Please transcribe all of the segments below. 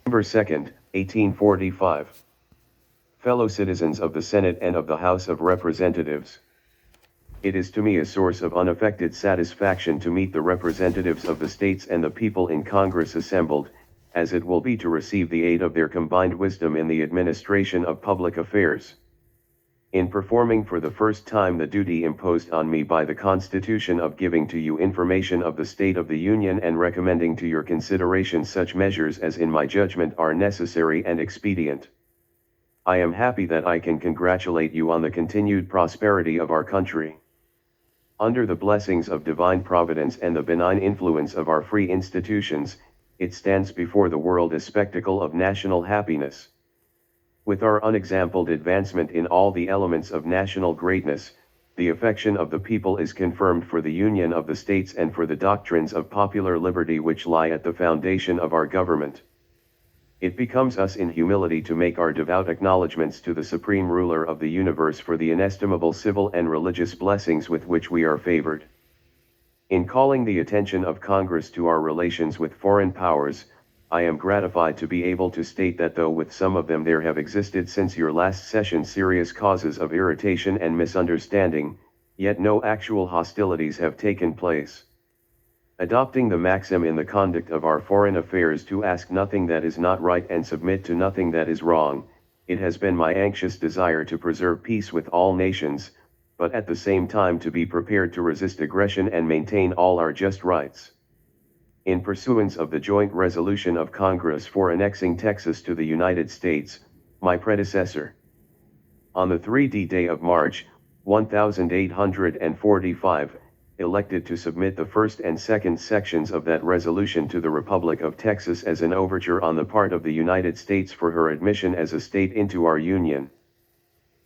November 2nd, 1845. Fellow citizens of the Senate and of the House of Representatives. It is to me a source of unaffected satisfaction to meet the representatives of the states and the people in Congress assembled, as it will be to receive the aid of their combined wisdom in the administration of public affairs. In performing for the first time the duty imposed on me by the Constitution of giving to you information of the state of the Union and recommending to your consideration such measures as in my judgment are necessary and expedient. I am happy that I can congratulate you on the continued prosperity of our country. Under the blessings of divine providence and the benign influence of our free institutions, it stands before the world a spectacle of national happiness. With our unexampled advancement in all the elements of national greatness, the affection of the people is confirmed for the union of the states and for the doctrines of popular liberty which lie at the foundation of our government. It becomes us in humility to make our devout acknowledgments to the Supreme Ruler of the universe for the inestimable civil and religious blessings with which we are favored. In calling the attention of Congress to our relations with foreign powers, I am gratified to be able to state that though with some of them there have existed since your last session serious causes of irritation and misunderstanding, yet no actual hostilities have taken place. Adopting the maxim in the conduct of our foreign affairs to ask nothing that is not right and submit to nothing that is wrong, it has been my anxious desire to preserve peace with all nations, but at the same time to be prepared to resist aggression and maintain all our just rights. In pursuance of the joint resolution of Congress for annexing Texas to the United States, my predecessor, on the 3D day of March, 1845, elected to submit the first and second sections of that resolution to the Republic of Texas as an overture on the part of the United States for her admission as a state into our Union.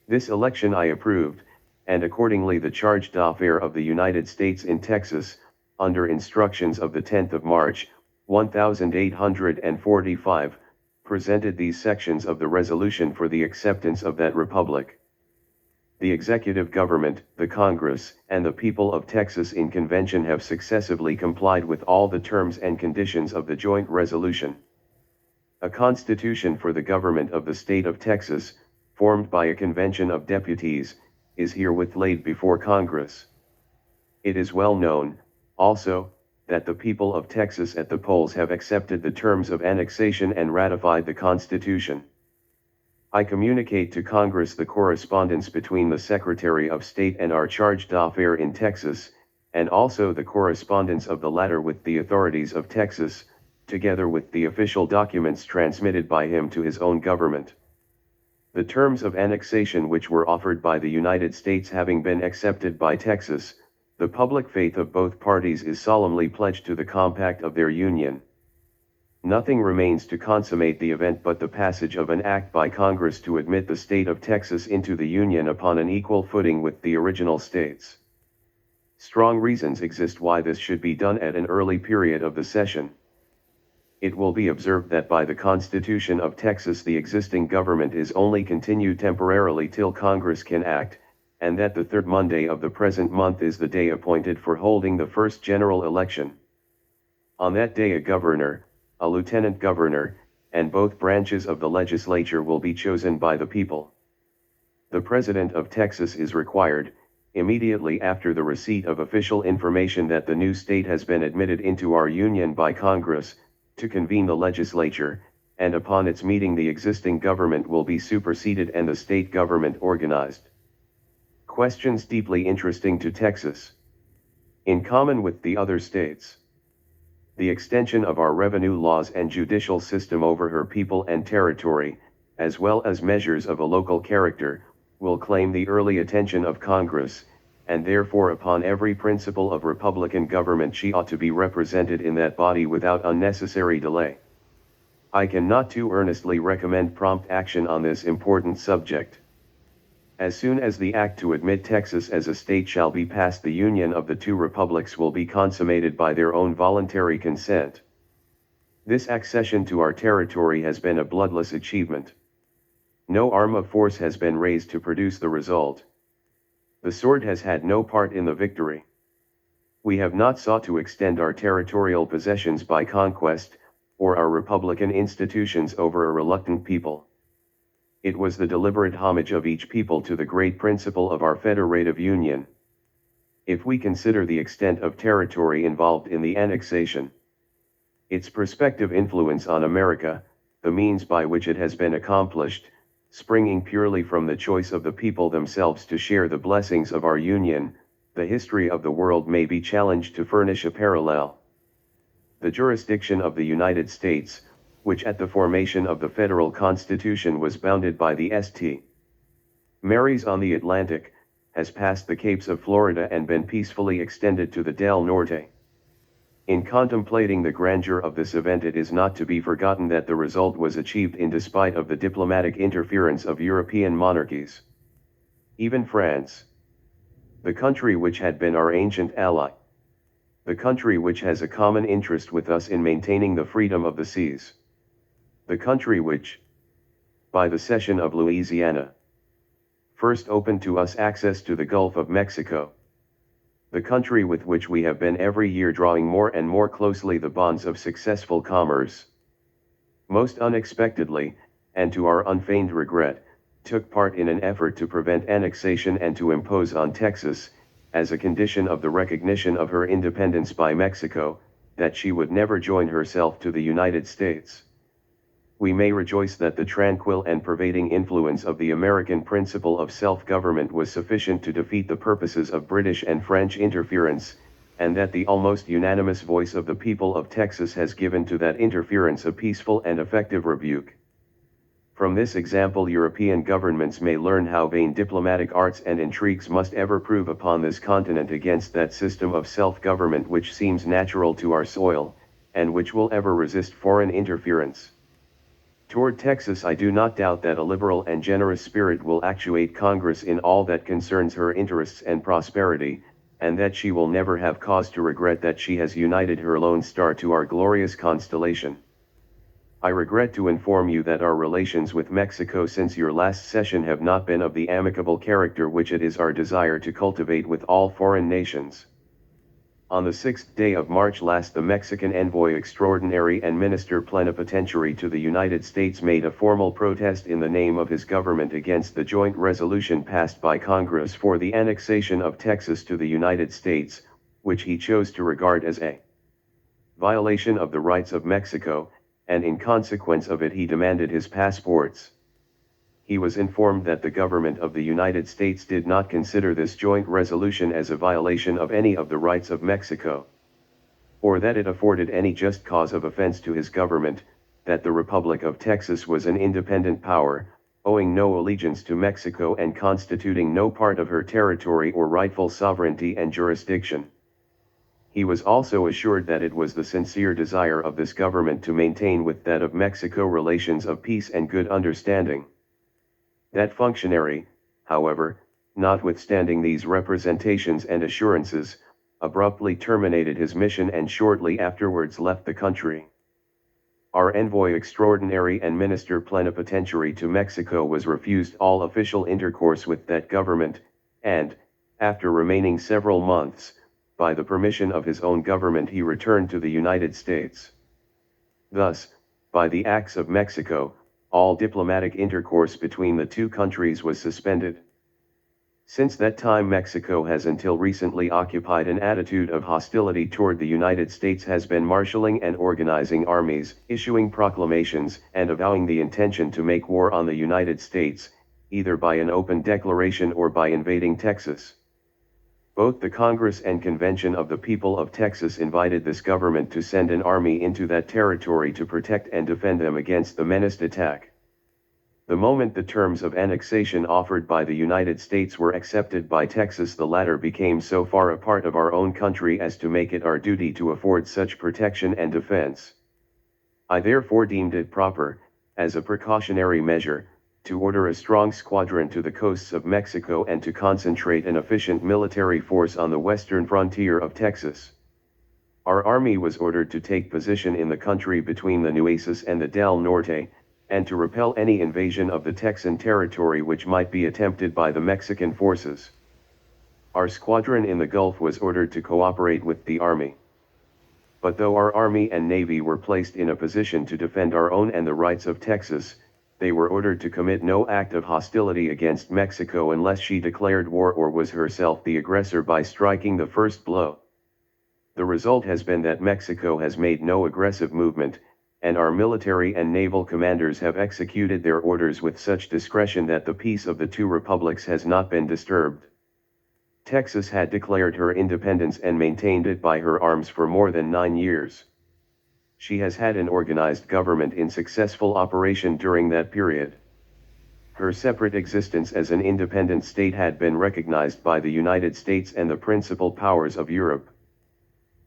This election I approved, and accordingly the charge d'affaires of the United States in Texas, under instructions of the 10th of March, 1845, presented these sections of the resolution for the acceptance of that Republic. The executive government, the Congress, and the people of Texas in convention have successively complied with all the terms and conditions of the joint resolution. A constitution for the government of the state of Texas, formed by a convention of deputies, is herewith laid before Congress. It is well known, also, that the people of Texas at the polls have accepted the terms of annexation and ratified the Constitution. I communicate to Congress the correspondence between the Secretary of State and our charge d'affaires in Texas, and also the correspondence of the latter with the authorities of Texas, together with the official documents transmitted by him to his own government. The terms of annexation which were offered by the United States having been accepted by Texas, the public faith of both parties is solemnly pledged to the compact of their union. Nothing remains to consummate the event but the passage of an act by Congress to admit the state of Texas into the Union upon an equal footing with the original states. Strong reasons exist why this should be done at an early period of the session. It will be observed that by the Constitution of Texas the existing government is only continued temporarily till Congress can act, and that the third Monday of the present month is the day appointed for holding the first general election. On that day a governor, a lieutenant governor, and both branches of the legislature will be chosen by the people. The President of Texas is required, immediately after the receipt of official information that the new state has been admitted into our Union by Congress, to convene the legislature, and upon its meeting the existing government will be superseded and the state government organized. Questions deeply interesting to Texas. In common with the other states, the extension of our revenue laws and judicial system over her people and territory, as well as measures of a local character, will claim the early attention of Congress, and therefore upon every principle of republican government she ought to be represented in that body without unnecessary delay. I can not too earnestly recommend prompt action on this important subject. As soon as the act to admit Texas as a state shall be passed, the union of the two republics will be consummated by their own voluntary consent. This accession to our territory has been a bloodless achievement. No arm of force has been raised to produce the result. The sword has had no part in the victory. We have not sought to extend our territorial possessions by conquest, or our republican institutions over a reluctant people. It was the deliberate homage of each people to the great principle of our federative union. If we consider the extent of territory involved in the annexation, its prospective influence on America, the means by which it has been accomplished, springing purely from the choice of the people themselves to share the blessings of our union, the history of the world may be challenged to furnish a parallel. The jurisdiction of the United States, which at the formation of the federal Constitution was bounded by the St. Mary's on the Atlantic, has passed the Capes of Florida and been peacefully extended to the Del Norte. In contemplating the grandeur of this event, it is not to be forgotten that the result was achieved in despite of the diplomatic interference of European monarchies. Even France, the country which had been our ancient ally, the country which has a common interest with us in maintaining the freedom of the seas, the country which, by the cession of Louisiana, first opened to us access to the Gulf of Mexico, the country with which we have been every year drawing more and more closely the bonds of successful commerce, most unexpectedly, and to our unfeigned regret, took part in an effort to prevent annexation and to impose on Texas, as a condition of the recognition of her independence by Mexico, that she would never join herself to the United States. We may rejoice that the tranquil and pervading influence of the American principle of self-government was sufficient to defeat the purposes of British and French interference, and that the almost unanimous voice of the people of Texas has given to that interference a peaceful and effective rebuke. From this example, European governments may learn how vain diplomatic arts and intrigues must ever prove upon this continent against that system of self-government which seems natural to our soil, and which will ever resist foreign interference. Toward Texas, I do not doubt that a liberal and generous spirit will actuate Congress in all that concerns her interests and prosperity, and that she will never have cause to regret that she has united her lone star to our glorious constellation. I regret to inform you that our relations with Mexico since your last session have not been of the amicable character which it is our desire to cultivate with all foreign nations. On the 6th day of March last, the Mexican envoy extraordinary and minister plenipotentiary to the United States made a formal protest in the name of his government against the joint resolution passed by Congress for the annexation of Texas to the United States, which he chose to regard as a violation of the rights of Mexico, and in consequence of it he demanded his passports. He was informed that the government of the United States did not consider this joint resolution as a violation of any of the rights of Mexico, or that it afforded any just cause of offense to his government, that the Republic of Texas was an independent power, owing no allegiance to Mexico and constituting no part of her territory or rightful sovereignty and jurisdiction. He was also assured that it was the sincere desire of this government to maintain with that of Mexico relations of peace and good understanding. That functionary, however, notwithstanding these representations and assurances, abruptly terminated his mission and shortly afterwards left the country. Our envoy extraordinary and minister plenipotentiary to Mexico was refused all official intercourse with that government, and, after remaining several months, by the permission of his own government he returned to the United States. Thus, by the acts of Mexico, all diplomatic intercourse between the two countries was suspended. Since that time, Mexico has until recently occupied an attitude of hostility toward the United States, has been marshaling and organizing armies, issuing proclamations, and avowing the intention to make war on the United States, either by an open declaration or by invading Texas. Both the Congress and Convention of the People of Texas invited this government to send an army into that territory to protect and defend them against the menaced attack. The moment the terms of annexation offered by the United States were accepted by Texas, the latter became so far a part of our own country as to make it our duty to afford such protection and defense. I therefore deemed it proper, as a precautionary measure, to order a strong squadron to the coasts of Mexico and to concentrate an efficient military force on the western frontier of Texas. Our army was ordered to take position in the country between the Nueces and the Del Norte, and to repel any invasion of the Texan territory which might be attempted by the Mexican forces. Our squadron in the Gulf was ordered to cooperate with the army. But though our Army and Navy were placed in a position to defend our own and the rights of Texas, they were ordered to commit no act of hostility against Mexico unless she declared war or was herself the aggressor by striking the first blow. The result has been that Mexico has made no aggressive movement, and our military and naval commanders have executed their orders with such discretion that the peace of the two republics has not been disturbed. Texas had declared her independence and maintained it by her arms for more than 9 years. She has had an organized government in successful operation during that period. Her separate existence as an independent state had been recognized by the United States and the principal powers of Europe.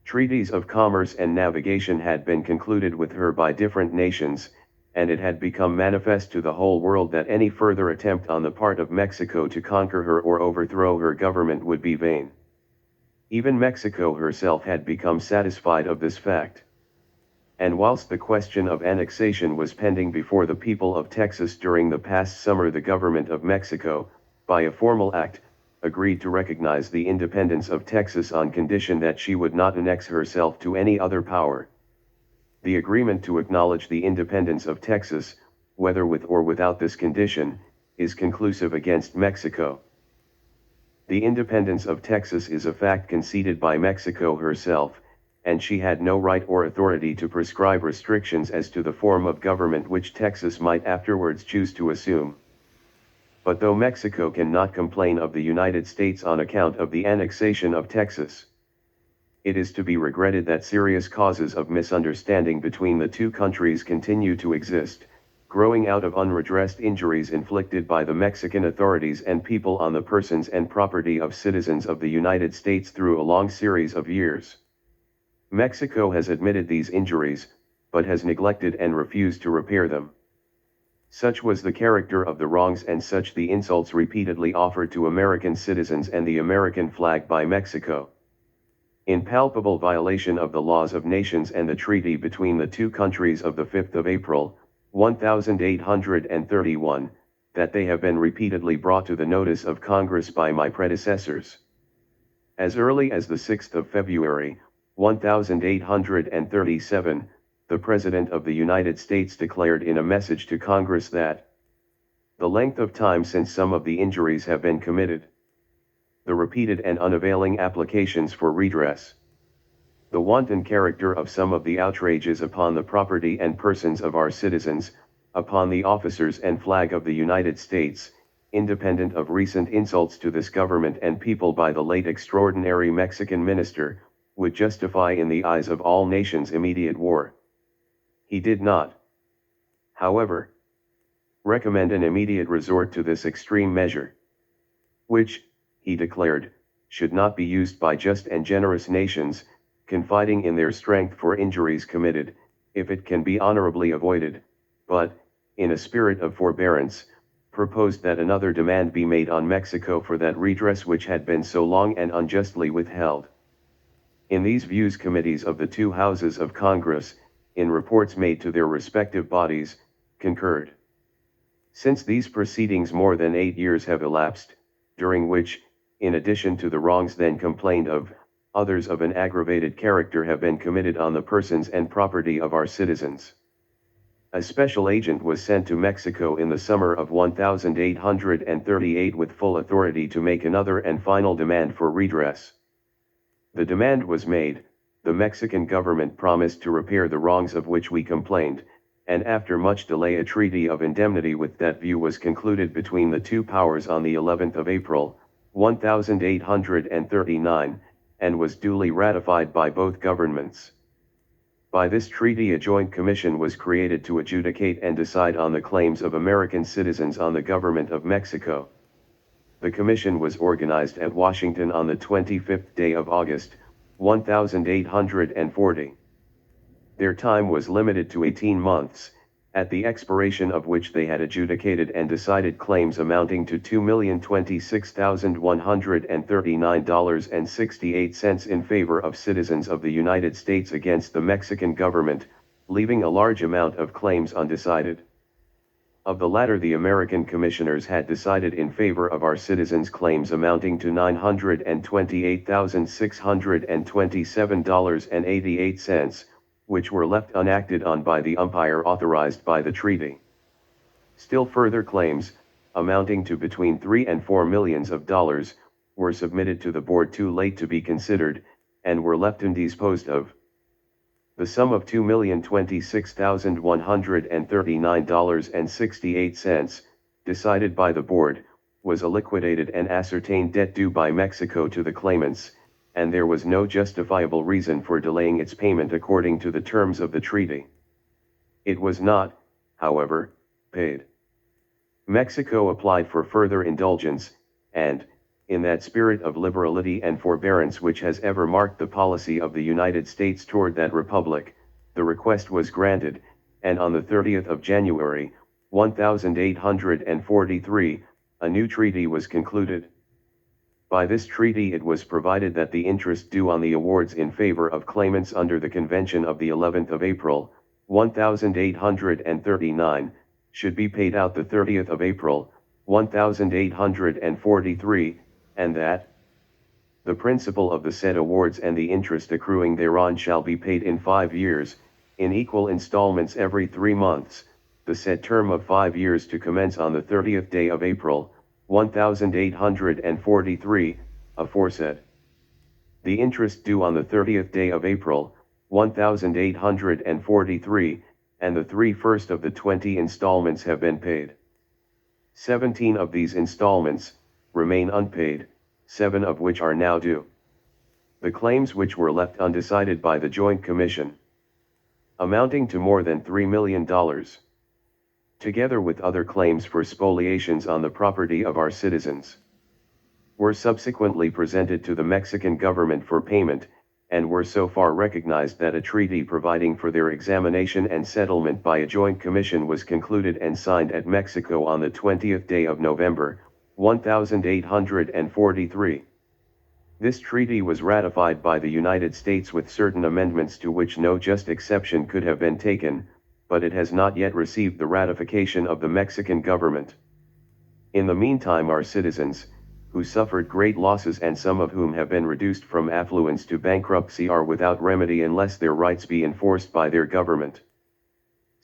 Treaties of commerce and navigation had been concluded with her by different nations, and it had become manifest to the whole world that any further attempt on the part of Mexico to conquer her or overthrow her government would be vain. Even Mexico herself had become satisfied of this fact. And whilst the question of annexation was pending before the people of Texas during the past summer, the government of Mexico, by a formal act, agreed to recognize the independence of Texas on condition that she would not annex herself to any other power. The agreement to acknowledge the independence of Texas, whether with or without this condition, is conclusive against Mexico. The independence of Texas is a fact conceded by Mexico herself, and she had no right or authority to prescribe restrictions as to the form of government which Texas might afterwards choose to assume. But though Mexico cannot complain of the United States on account of the annexation of Texas, it is to be regretted that serious causes of misunderstanding between the two countries continue to exist, growing out of unredressed injuries inflicted by the Mexican authorities and people on the persons and property of citizens of the United States through a long series of years. Mexico has admitted these injuries, but has neglected and refused to repair them. Such was the character of the wrongs and such the insults repeatedly offered to American citizens and the American flag by Mexico. In palpable violation of the laws of nations and the treaty between the two countries of the 5th of April, 1831, that they have been repeatedly brought to the notice of Congress by my predecessors. As early as the 6th of February, 1837, the President of the United States declared in a message to Congress that the length of time since some of the injuries have been committed, the repeated and unavailing applications for redress, the wanton character of some of the outrages upon the property and persons of our citizens, upon the officers and flag of the United States, independent of recent insults to this government and people by the late extraordinary Mexican minister, would justify in the eyes of all nations immediate war. He did not, however, recommend an immediate resort to this extreme measure, which, he declared, should not be used by just and generous nations, confiding in their strength for injuries committed, if it can be honorably avoided, but, in a spirit of forbearance, proposed that another demand be made on Mexico for that redress which had been so long and unjustly withheld. In these views committees of the two houses of Congress, in reports made to their respective bodies, concurred. Since these proceedings more than 8 years have elapsed, during which, in addition to the wrongs then complained of, others of an aggravated character have been committed on the persons and property of our citizens. A special agent was sent to Mexico in the summer of 1838 with full authority to make another and final demand for redress. The demand was made, the Mexican government promised to repair the wrongs of which we complained, and after much delay a treaty of indemnity with that view was concluded between the two powers on the 11th of April, 1839, and was duly ratified by both governments. By this treaty a joint commission was created to adjudicate and decide on the claims of American citizens on the government of Mexico. The commission was organized at Washington on the 25th day of August, 1840. Their time was limited to 18 months, at the expiration of which they had adjudicated and decided claims amounting to $2,026,139.68 in favor of citizens of the United States against the Mexican government, leaving a large amount of claims undecided. Of the latter, the American commissioners had decided in favor of our citizens' claims amounting to $928,627.88, which were left unacted on by the umpire authorized by the treaty. Still further claims, amounting to between $3 and $4 million, were submitted to the board too late to be considered, and were left undisposed of. The sum of $2,026,139.68, decided by the board, was a liquidated and ascertained debt due by Mexico to the claimants, and there was no justifiable reason for delaying its payment according to the terms of the treaty. It was not, however, paid. Mexico applied for further indulgence, and, in that spirit of liberality and forbearance which has ever marked the policy of the United States toward that republic, the request was granted, and on the 30th of January, 1843, a new treaty was concluded. By this treaty it was provided that the interest due on the awards in favor of claimants under the Convention of the 11th of April, 1839, should be paid out the 30th of April, 1843, and that the principal of the said awards and the interest accruing thereon shall be paid in 5 years, in equal installments every 3 months, the said term of 5 years to commence on the 30th day of April, 1843, aforesaid. The interest due on the 30th day of April, 1843, and the 3 first of the 20 installments have been paid. 17 of these installments remain unpaid, 7 of which are now due. The claims which were left undecided by the Joint Commission, amounting to more than $3 million, together with other claims for spoliations on the property of our citizens, were subsequently presented to the Mexican government for payment, and were so far recognized that a treaty providing for their examination and settlement by a joint commission was concluded and signed at Mexico on the 20th day of November, 1843. This treaty was ratified by the United States with certain amendments to which no just exception could have been taken, but it has not yet received the ratification of the Mexican government. In the meantime, our citizens, who suffered great losses and some of whom have been reduced from affluence to bankruptcy, are without remedy unless their rights be enforced by their government.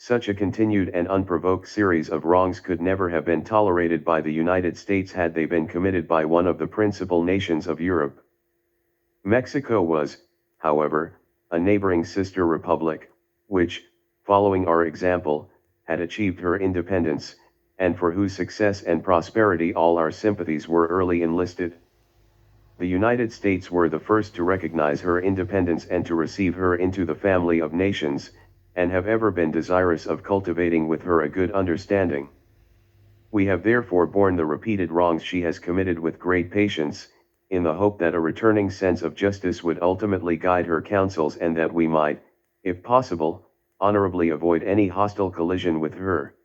Such a continued and unprovoked series of wrongs could never have been tolerated by the United States had they been committed by one of the principal nations of Europe. Mexico was, however, a neighboring sister republic, which, following our example, had achieved her independence, and for whose success and prosperity all our sympathies were early enlisted. The United States were the first to recognize her independence and to receive her into the family of nations, and have ever been desirous of cultivating with her a good understanding. We have therefore borne the repeated wrongs she has committed with great patience, in the hope that a returning sense of justice would ultimately guide her counsels, and that we might, if possible, honorably avoid any hostile collision with her.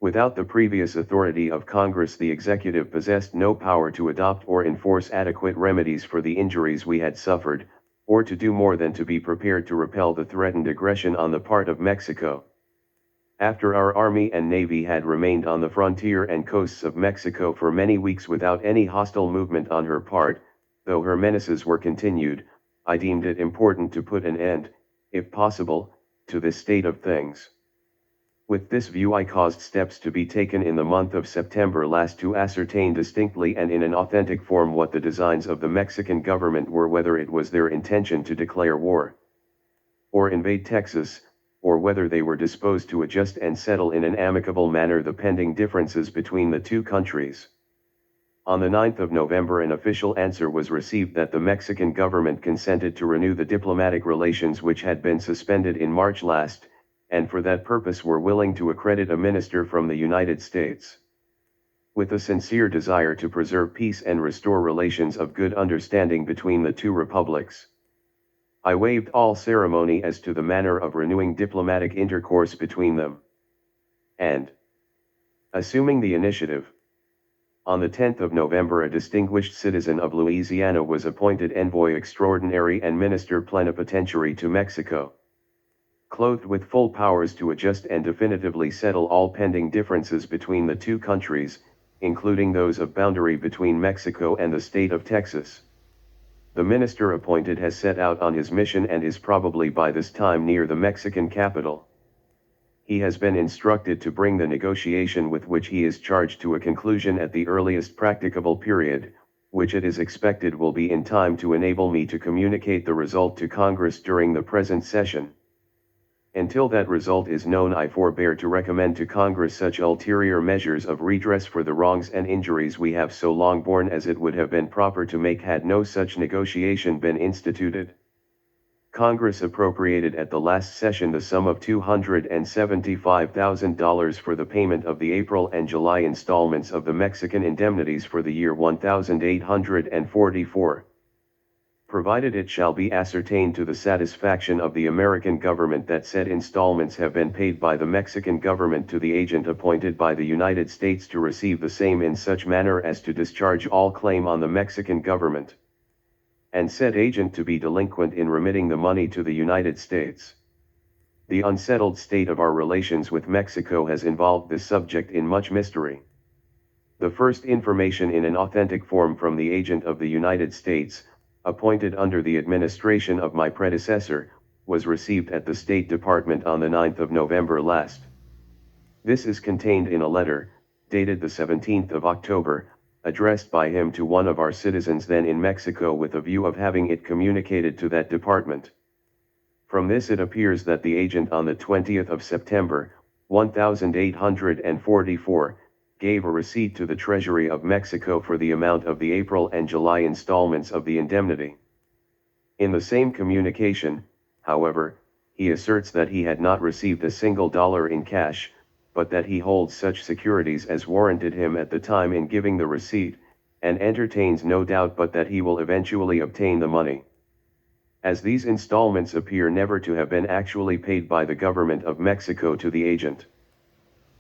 Without the previous authority of Congress, the executive possessed no power to adopt or enforce adequate remedies for the injuries we had suffered, or to do more than to be prepared to repel the threatened aggression on the part of Mexico. After our army and navy had remained on the frontier and coasts of Mexico for many weeks without any hostile movement on her part, though her menaces were continued, I deemed it important to put an end, if possible, to this state of things. With this view I caused steps to be taken in the month of September last to ascertain distinctly and in an authentic form what the designs of the Mexican government were, whether it was their intention to declare war or invade Texas, or whether they were disposed to adjust and settle in an amicable manner the pending differences between the two countries. On the 9th of November an official answer was received that the Mexican government consented to renew the diplomatic relations which had been suspended in March last, and for that purpose were willing to accredit a minister from the United States. With a sincere desire to preserve peace and restore relations of good understanding between the two republics, I waived all ceremony as to the manner of renewing diplomatic intercourse between them, and, assuming the initiative, on the 10th of November a distinguished citizen of Louisiana was appointed envoy extraordinary and minister plenipotentiary to Mexico. clothed with full powers to adjust and definitively settle all pending differences between the two countries, including those of boundary between Mexico and the state of Texas. The minister appointed has set out on his mission and is probably by this time near the Mexican capital. He has been instructed to bring the negotiation with which he is charged to a conclusion at the earliest practicable period, which it is expected will be in time to enable me to communicate the result to Congress during the present session. Until that result is known, I forbear to recommend to Congress such ulterior measures of redress for the wrongs and injuries we have so long borne as it would have been proper to make had no such negotiation been instituted. Congress appropriated at the last session the sum of $275,000 for the payment of the April and July installments of the Mexican indemnities for the year 1844. Provided it shall be ascertained to the satisfaction of the American government that said installments have been paid by the Mexican government to the agent appointed by the United States to receive the same in such manner as to discharge all claim on the Mexican government, and said agent to be delinquent in remitting the money to the United States. The unsettled state of our relations with Mexico has involved this subject in much mystery. The first information in an authentic form from the agent of the United States, appointed under the administration of my predecessor, was received at the State Department on the 9th of November last. This is contained in a letter, dated the 17th of October, addressed by him to one of our citizens then in Mexico with a view of having it communicated to that department. From this it appears that the agent on the 20th of September, 1844, gave a receipt to the Treasury of Mexico for the amount of the April and July installments of the indemnity. In the same communication, however, he asserts that he had not received a single dollar in cash, but that he holds such securities as warranted him at the time in giving the receipt, and entertains no doubt but that he will eventually obtain the money. As these installments appear never to have been actually paid by the government of Mexico to the agent,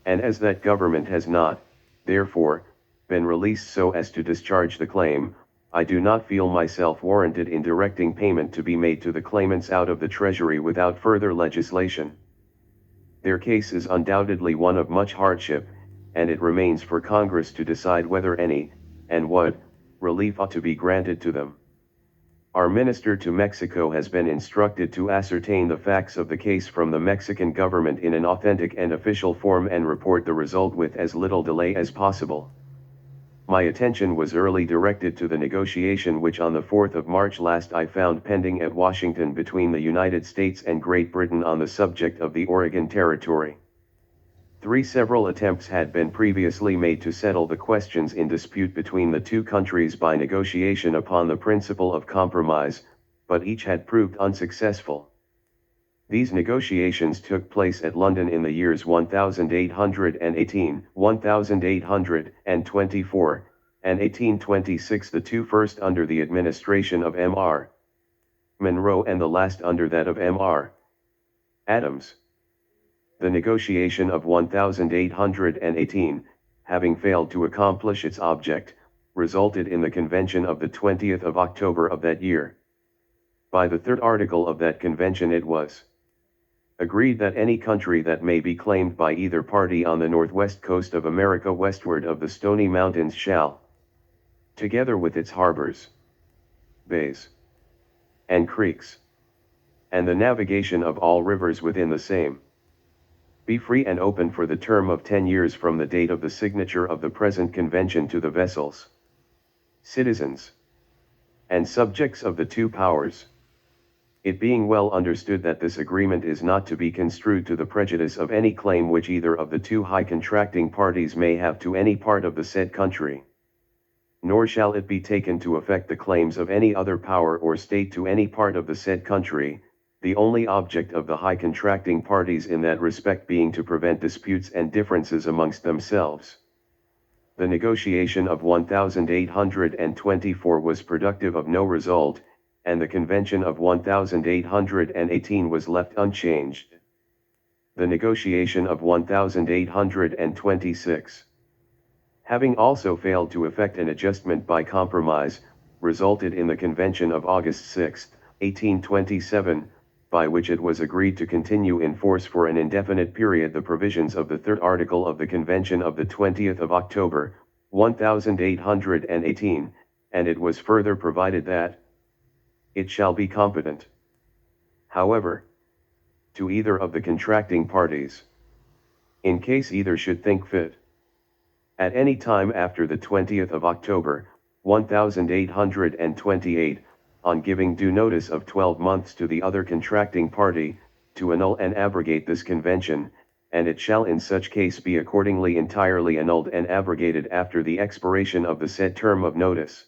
and as that government has not, therefore, been released so as to discharge the claim, I do not feel myself warranted in directing payment to be made to the claimants out of the Treasury without further legislation. Their case is undoubtedly one of much hardship, and it remains for Congress to decide whether any, and what, relief ought to be granted to them. Our minister to Mexico has been instructed to ascertain the facts of the case from the Mexican government in an authentic and official form and report the result with as little delay as possible. My attention was early directed to the negotiation which on the 4th of March last I found pending at Washington between the United States and Great Britain on the subject of the Oregon Territory. Several attempts had been previously made to settle the questions in dispute between the two countries by negotiation upon the principle of compromise, but each had proved unsuccessful. These negotiations took place at London in the years 1818, 1824, and 1826, the two first under the administration of M.R. Monroe and the last under that of M.R. Adams. The negotiation of 1818, having failed to accomplish its object, resulted in the convention of the 20th of October of that year. By the third article of that convention it was agreed that any country that may be claimed by either party on the northwest coast of America westward of the Stony Mountains shall, together with its harbors, bays, and creeks, and the navigation of all rivers within the same, be free and open for the term of 10 years from the date of the signature of the present convention to the vessels, citizens, and subjects of the two powers. It being well understood that this agreement is not to be construed to the prejudice of any claim which either of the two high contracting parties may have to any part of the said country, nor shall it be taken to affect the claims of any other power or state to any part of the said country, the only object of the high contracting parties in that respect being to prevent disputes and differences amongst themselves. The negotiation of 1824 was productive of no result, and the convention of 1818 was left unchanged. The negotiation of 1826, having also failed to effect an adjustment by compromise, resulted in the convention of August 6, 1827, by which it was agreed to continue in force for an indefinite period the provisions of the third article of the Convention of the 20th of October, 1818, and it was further provided that it shall be competent, however, to either of the contracting parties, in case either should think fit, at any time after the 20th of October, 1828, on giving due notice of 12 months to the other contracting party, to annul and abrogate this convention, and it shall in such case be accordingly entirely annulled and abrogated after the expiration of the said term of notice.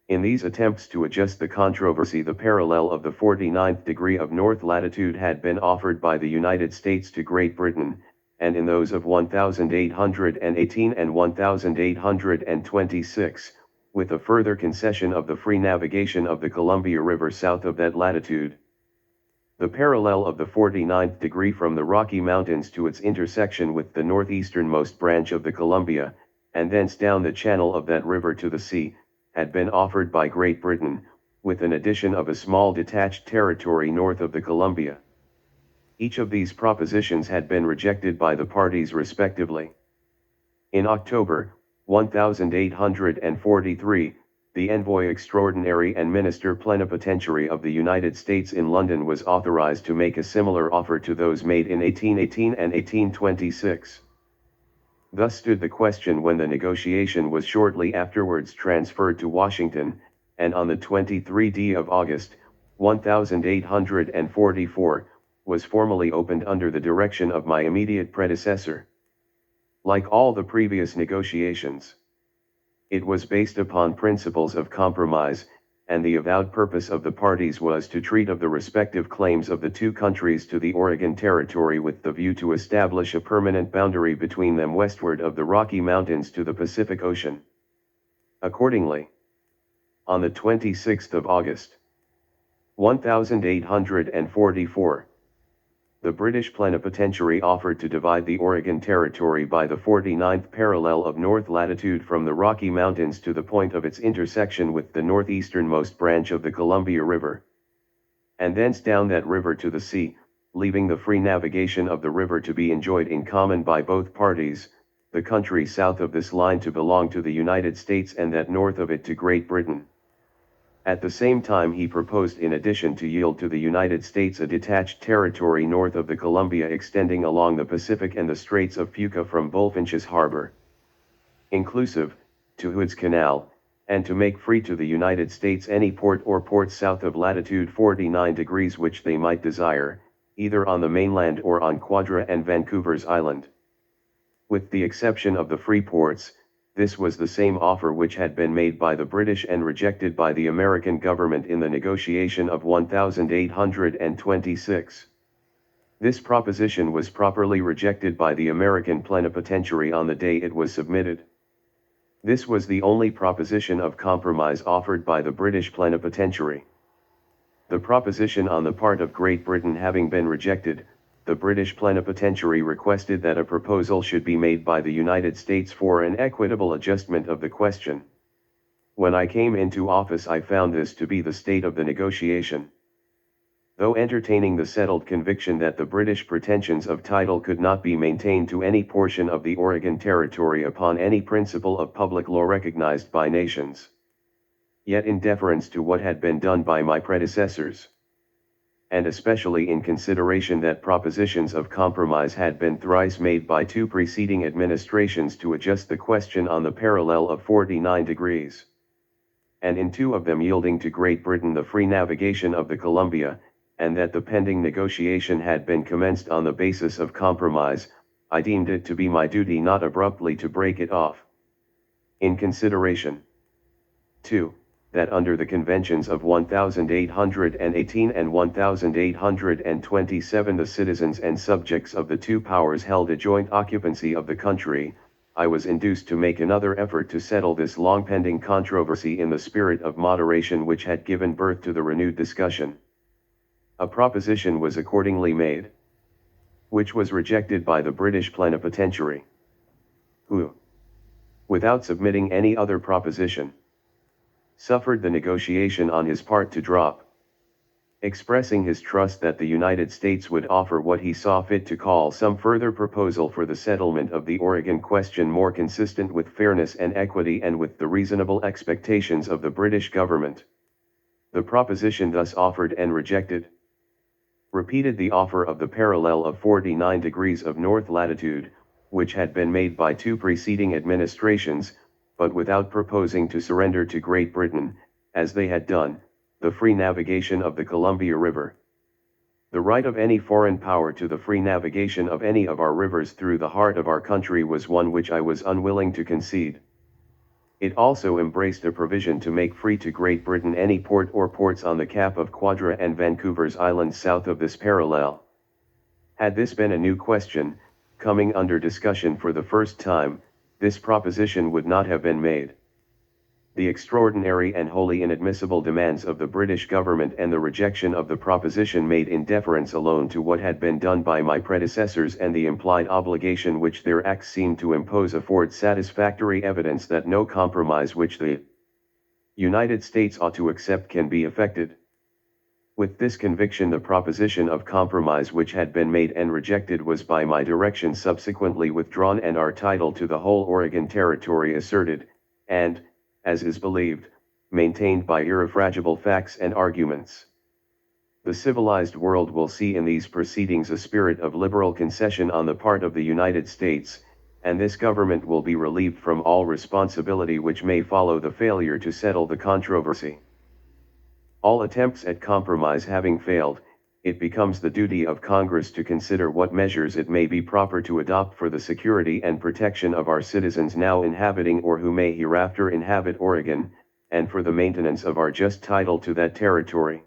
In these attempts to adjust the controversy, the parallel of the 49th degree of north latitude had been offered by the United States to Great Britain, and in those of 1818 and 1826, with a further concession of the free navigation of the Columbia River south of that latitude. The parallel of the 49th degree from the Rocky Mountains to its intersection with the northeasternmost branch of the Columbia, and thence down the channel of that river to the sea, had been offered by Great Britain, with an addition of a small detached territory north of the Columbia. Each of these propositions had been rejected by the parties respectively. In October, 1843, the Envoy Extraordinary and Minister Plenipotentiary of the United States in London was authorized to make a similar offer to those made in 1818 and 1826. Thus stood the question when the negotiation was shortly afterwards transferred to Washington, and on the 23rd of August, 1844, was formally opened under the direction of my immediate predecessor. Like all the previous negotiations, it was based upon principles of compromise, and the avowed purpose of the parties was to treat of the respective claims of the two countries to the Oregon Territory with the view to establish a permanent boundary between them westward of the Rocky Mountains to the Pacific Ocean. Accordingly, on the 26th of August, 1844, the British plenipotentiary offered to divide the Oregon Territory by the 49th parallel of north latitude from the Rocky Mountains to the point of its intersection with the northeasternmost branch of the Columbia River, and thence down that river to the sea, leaving the free navigation of the river to be enjoyed in common by both parties, the country south of this line to belong to the United States and that north of it to Great Britain. At the same time he proposed in addition to yield to the United States a detached territory north of the Columbia extending along the Pacific and the Straits of Fuca from Bulfinch's Harbor, inclusive, to Hood's Canal, and to make free to the United States any port or ports south of latitude 49 degrees which they might desire, either on the mainland or on Quadra and Vancouver's Island. With the exception of the free ports, this was the same offer which had been made by the British and rejected by the American government in the negotiation of 1826. This proposition was properly rejected by the American plenipotentiary on the day it was submitted. This was the only proposition of compromise offered by the British plenipotentiary. The proposition on the part of Great Britain having been rejected, the British plenipotentiary requested that a proposal should be made by the United States for an equitable adjustment of the question. When I came into office I found this to be the state of the negotiation. Though entertaining the settled conviction that the British pretensions of title could not be maintained to any portion of the Oregon Territory upon any principle of public law recognized by nations, yet in deference to what had been done by my predecessors, and especially in consideration that propositions of compromise had been thrice made by two preceding administrations to adjust the question on the parallel of 49 degrees, and in two of them yielding to Great Britain the free navigation of the Columbia, and that the pending negotiation had been commenced on the basis of compromise, I deemed it to be my duty not abruptly to break it off. In consideration 2. That under the conventions of 1818 and 1827 the citizens and subjects of the two powers held a joint occupancy of the country, I was induced to make another effort to settle this long-pending controversy in the spirit of moderation which had given birth to the renewed discussion. A proposition was accordingly made, which was rejected by the British plenipotentiary, who, without submitting any other proposition, suffered the negotiation on his part to drop. expressing his trust that the United States would offer what he saw fit to call some further proposal for the settlement of the Oregon question more consistent with fairness and equity and with the reasonable expectations of the British government. The proposition thus offered and rejected repeated the offer of the parallel of 49 degrees of north latitude, which had been made by two preceding administrations, but without proposing to surrender to Great Britain, as they had done, the free navigation of the Columbia River. The right of any foreign power to the free navigation of any of our rivers through the heart of our country was one which I was unwilling to concede. It also embraced a provision to make free to Great Britain any port or ports on the Cap of Quadra and Vancouver's Island south of this parallel. Had this been a new question, coming under discussion for the first time, this proposition would not have been made. The extraordinary and wholly inadmissible demands of the British government and the rejection of the proposition made in deference alone to what had been done by my predecessors and the implied obligation which their acts seemed to impose afford satisfactory evidence that no compromise which the United States ought to accept can be effected. With this conviction, the proposition of compromise which had been made and rejected was by my direction subsequently withdrawn and our title to the whole Oregon Territory asserted, and, as is believed, maintained by irrefragable facts and arguments. The civilized world will see in these proceedings a spirit of liberal concession on the part of the United States, and this government will be relieved from all responsibility which may follow the failure to settle the controversy. All attempts at compromise having failed, it becomes the duty of Congress to consider what measures it may be proper to adopt for the security and protection of our citizens now inhabiting or who may hereafter inhabit Oregon, and for the maintenance of our just title to that territory.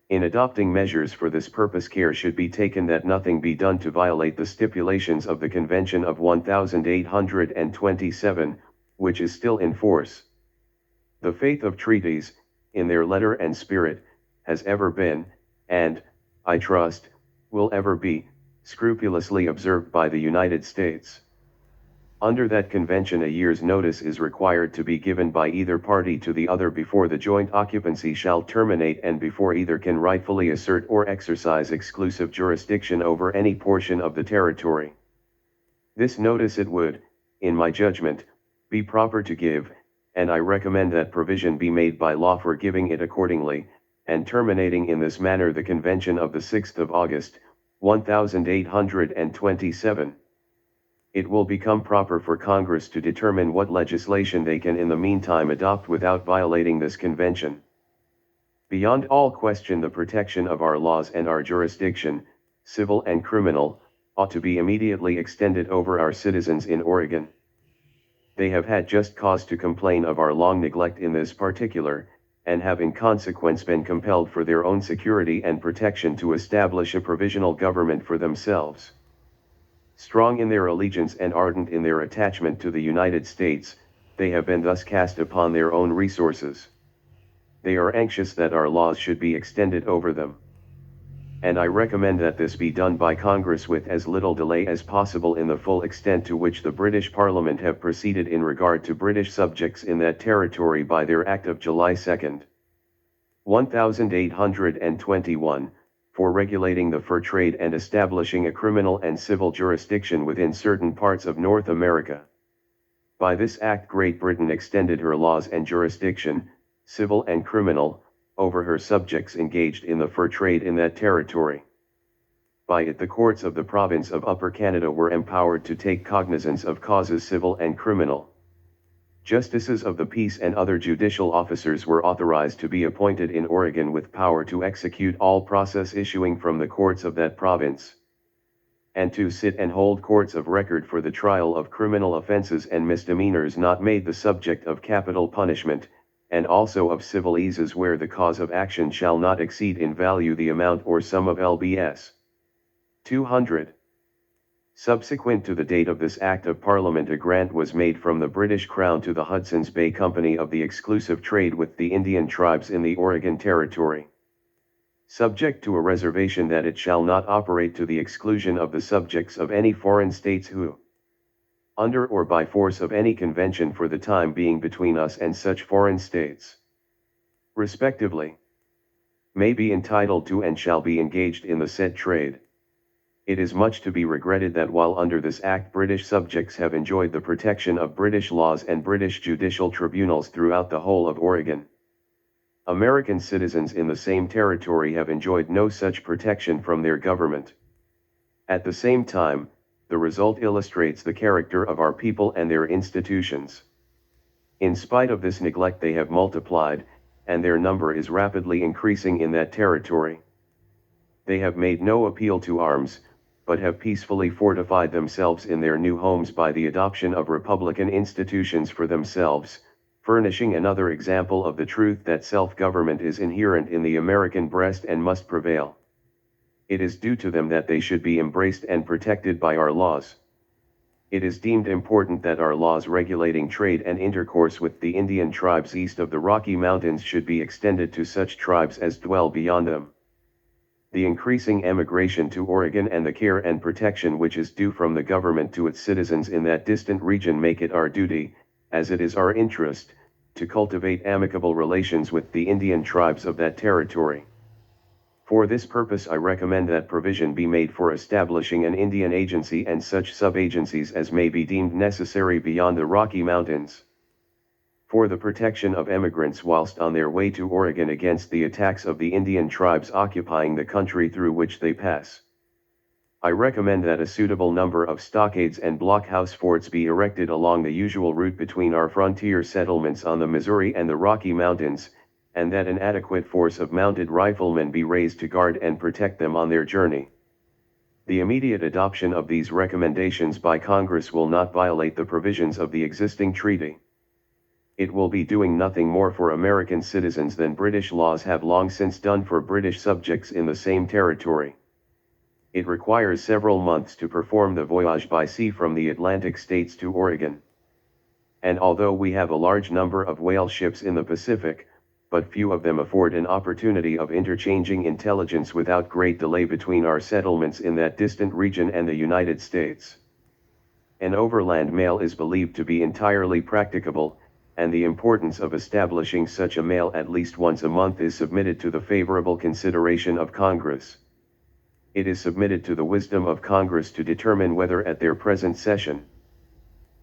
In adopting measures for this purpose, care should be taken that nothing be done to violate the stipulations of the Convention of 1827, which is still in force. The faith of treaties, in their letter and spirit, has ever been, and, I trust, will ever be, scrupulously observed by the United States. Under that convention a year's notice is required to be given by either party to the other before the joint occupancy shall terminate and before either can rightfully assert or exercise exclusive jurisdiction over any portion of the territory. This notice it would, in my judgment, be proper to give, and I recommend that provision be made by law for giving it accordingly, and terminating in this manner the convention of the 6th of August, 1827. It will become proper for Congress to determine what legislation they can in the meantime adopt without violating this convention. Beyond all question, the protection of our laws and our jurisdiction, civil and criminal, ought to be immediately extended over our citizens in Oregon. They have had just cause to complain of our long neglect in this particular, and have in consequence been compelled for their own security and protection to establish a provisional government for themselves. Strong in their allegiance and ardent in their attachment to the United States, they have been thus cast upon their own resources. They are anxious that our laws should be extended over them. And I recommend that this be done by Congress with as little delay as possible in the full extent to which the British Parliament have proceeded in regard to British subjects in that territory by their Act of July 2, 1821, for regulating the fur trade and establishing a criminal and civil jurisdiction within certain parts of North America. By this act Great Britain extended her laws and jurisdiction, civil and criminal, over her subjects engaged in the fur trade in that territory. By it the courts of the province of Upper Canada were empowered to take cognizance of causes civil and criminal. Justices of the peace and other judicial officers were authorized to be appointed in Oregon with power to execute all process issuing from the courts of that province, and to sit and hold courts of record for the trial of criminal offenses and misdemeanors not made the subject of capital punishment, and also of civil eases where the cause of action shall not exceed in value the amount or sum of lbs. 200. Subsequent to the date of this Act of Parliament a grant was made from the British Crown to the Hudson's Bay Company of the exclusive trade with the Indian tribes in the Oregon Territory, subject to a reservation that it shall not operate to the exclusion of the subjects of any foreign states who, under or by force of any convention for the time being between us and such foreign states, respectively, may be entitled to and shall be engaged in the said trade. It is much to be regretted that while under this act British subjects have enjoyed the protection of British laws and British judicial tribunals throughout the whole of Oregon, American citizens in the same territory have enjoyed no such protection from their government. At the same time, the result illustrates the character of our people and their institutions. In spite of this neglect, they have multiplied, and their number is rapidly increasing in that territory. They have made no appeal to arms, but have peacefully fortified themselves in their new homes by the adoption of republican institutions for themselves, furnishing another example of the truth that self-government is inherent in the American breast and must prevail. It is due to them that they should be embraced and protected by our laws. It is deemed important that our laws regulating trade and intercourse with the Indian tribes east of the Rocky Mountains should be extended to such tribes as dwell beyond them. The increasing emigration to Oregon and the care and protection which is due from the government to its citizens in that distant region make it our duty, as it is our interest, to cultivate amicable relations with the Indian tribes of that territory. For this purpose I recommend that provision be made for establishing an Indian agency and such sub-agencies as may be deemed necessary beyond the Rocky Mountains, for the protection of emigrants whilst on their way to Oregon against the attacks of the Indian tribes occupying the country through which they pass. I recommend that a suitable number of stockades and blockhouse forts be erected along the usual route between our frontier settlements on the Missouri and the Rocky Mountains, and that an adequate force of mounted riflemen be raised to guard and protect them on their journey. The immediate adoption of these recommendations by Congress will not violate the provisions of the existing treaty. It will be doing nothing more for American citizens than British laws have long since done for British subjects in the same territory. It requires several months to perform the voyage by sea from the Atlantic states to Oregon. And although we have a large number of whale ships in the Pacific, but few of them afford an opportunity of interchanging intelligence without great delay between our settlements in that distant region and the United States. An overland mail is believed to be entirely practicable, and the importance of establishing such a mail at least once a month is submitted to the favorable consideration of Congress. It is submitted to the wisdom of Congress to determine whether at their present session,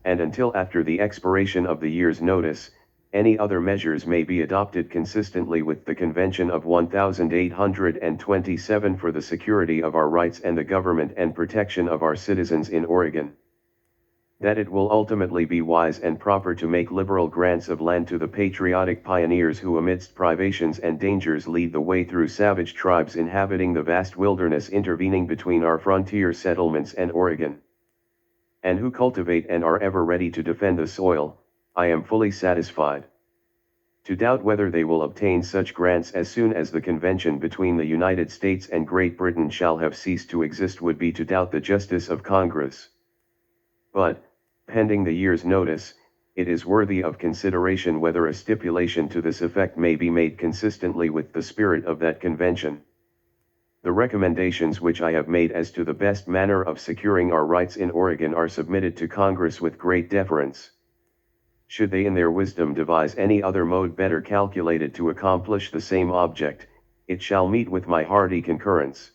and until after the expiration of the year's notice, any other measures may be adopted consistently with the Convention of 1827 for the security of our rights and the government and protection of our citizens in Oregon. That it will ultimately be wise and proper to make liberal grants of land to the patriotic pioneers who amidst privations and dangers lead the way through savage tribes inhabiting the vast wilderness intervening between our frontier settlements and Oregon, and who cultivate and are ever ready to defend the soil, I am fully satisfied. To doubt whether they will obtain such grants as soon as the convention between the United States and Great Britain shall have ceased to exist would be to doubt the justice of Congress. But, pending the year's notice, it is worthy of consideration whether a stipulation to this effect may be made consistently with the spirit of that convention. The recommendations which I have made as to the best manner of securing our rights in Oregon are submitted to Congress with great deference. Should they in their wisdom devise any other mode better calculated to accomplish the same object, it shall meet with my hearty concurrence.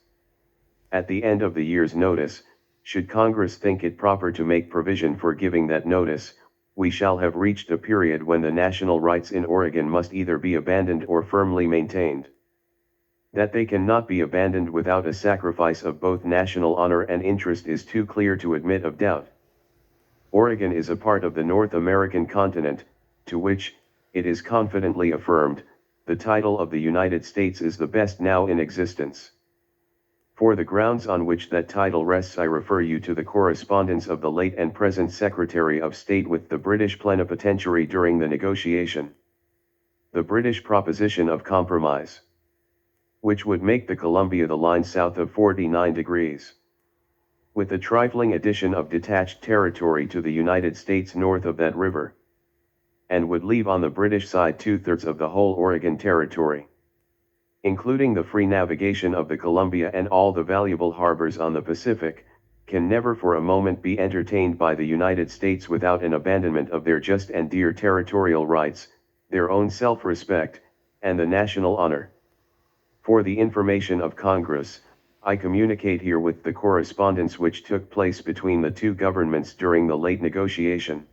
At the end of the year's notice, should Congress think it proper to make provision for giving that notice, we shall have reached a period when the national rights in Oregon must either be abandoned or firmly maintained. That they cannot be abandoned without a sacrifice of both national honor and interest is too clear to admit of doubt. Oregon is a part of the North American continent, to which, it is confidently affirmed, the title of the United States is the best now in existence. For the grounds on which that title rests I refer you to the correspondence of the late and present Secretary of State with the British plenipotentiary during the negotiation. The British proposition of compromise, which would make the Columbia the line south of 49 degrees. With the trifling addition of detached territory to the United States north of that river, and would leave on the British side 2/3 of the whole Oregon territory, including the free navigation of the Columbia and all the valuable harbors on the Pacific, can never for a moment be entertained by the United States without an abandonment of their just and dear territorial rights, their own self-respect, and the national honor. For the information of Congress, I communicate here with the correspondence which took place between the two governments during the late negotiation.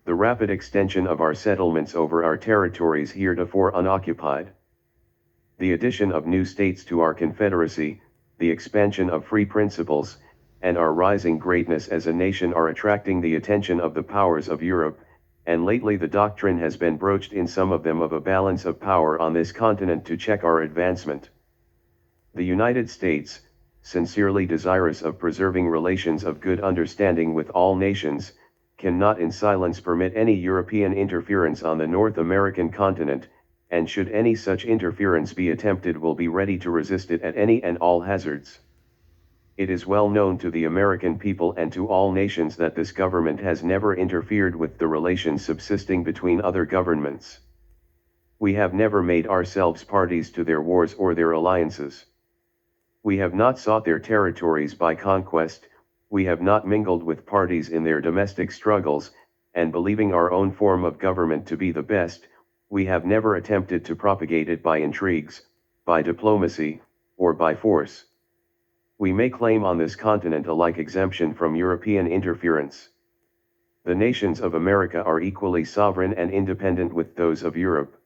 The rapid extension of our settlements over our territories heretofore unoccupied. The addition of new states to our confederacy, the expansion of free principles, and our rising greatness as a nation are attracting the attention of the powers of Europe, and lately the doctrine has been broached in some of them of a balance of power on this continent to check our advancement. The United States, sincerely desirous of preserving relations of good understanding with all nations, cannot in silence permit any European interference on the North American continent, and should any such interference be attempted will be ready to resist it at any and all hazards. It is well known to the American people and to all nations that this government has never interfered with the relations subsisting between other governments. We have never made ourselves parties to their wars or their alliances. We have not sought their territories by conquest, we have not mingled with parties in their domestic struggles, and believing our own form of government to be the best, we have never attempted to propagate it by intrigues, by diplomacy, or by force. We may claim on this continent a like exemption from European interference. The nations of America are equally sovereign and independent with those of Europe.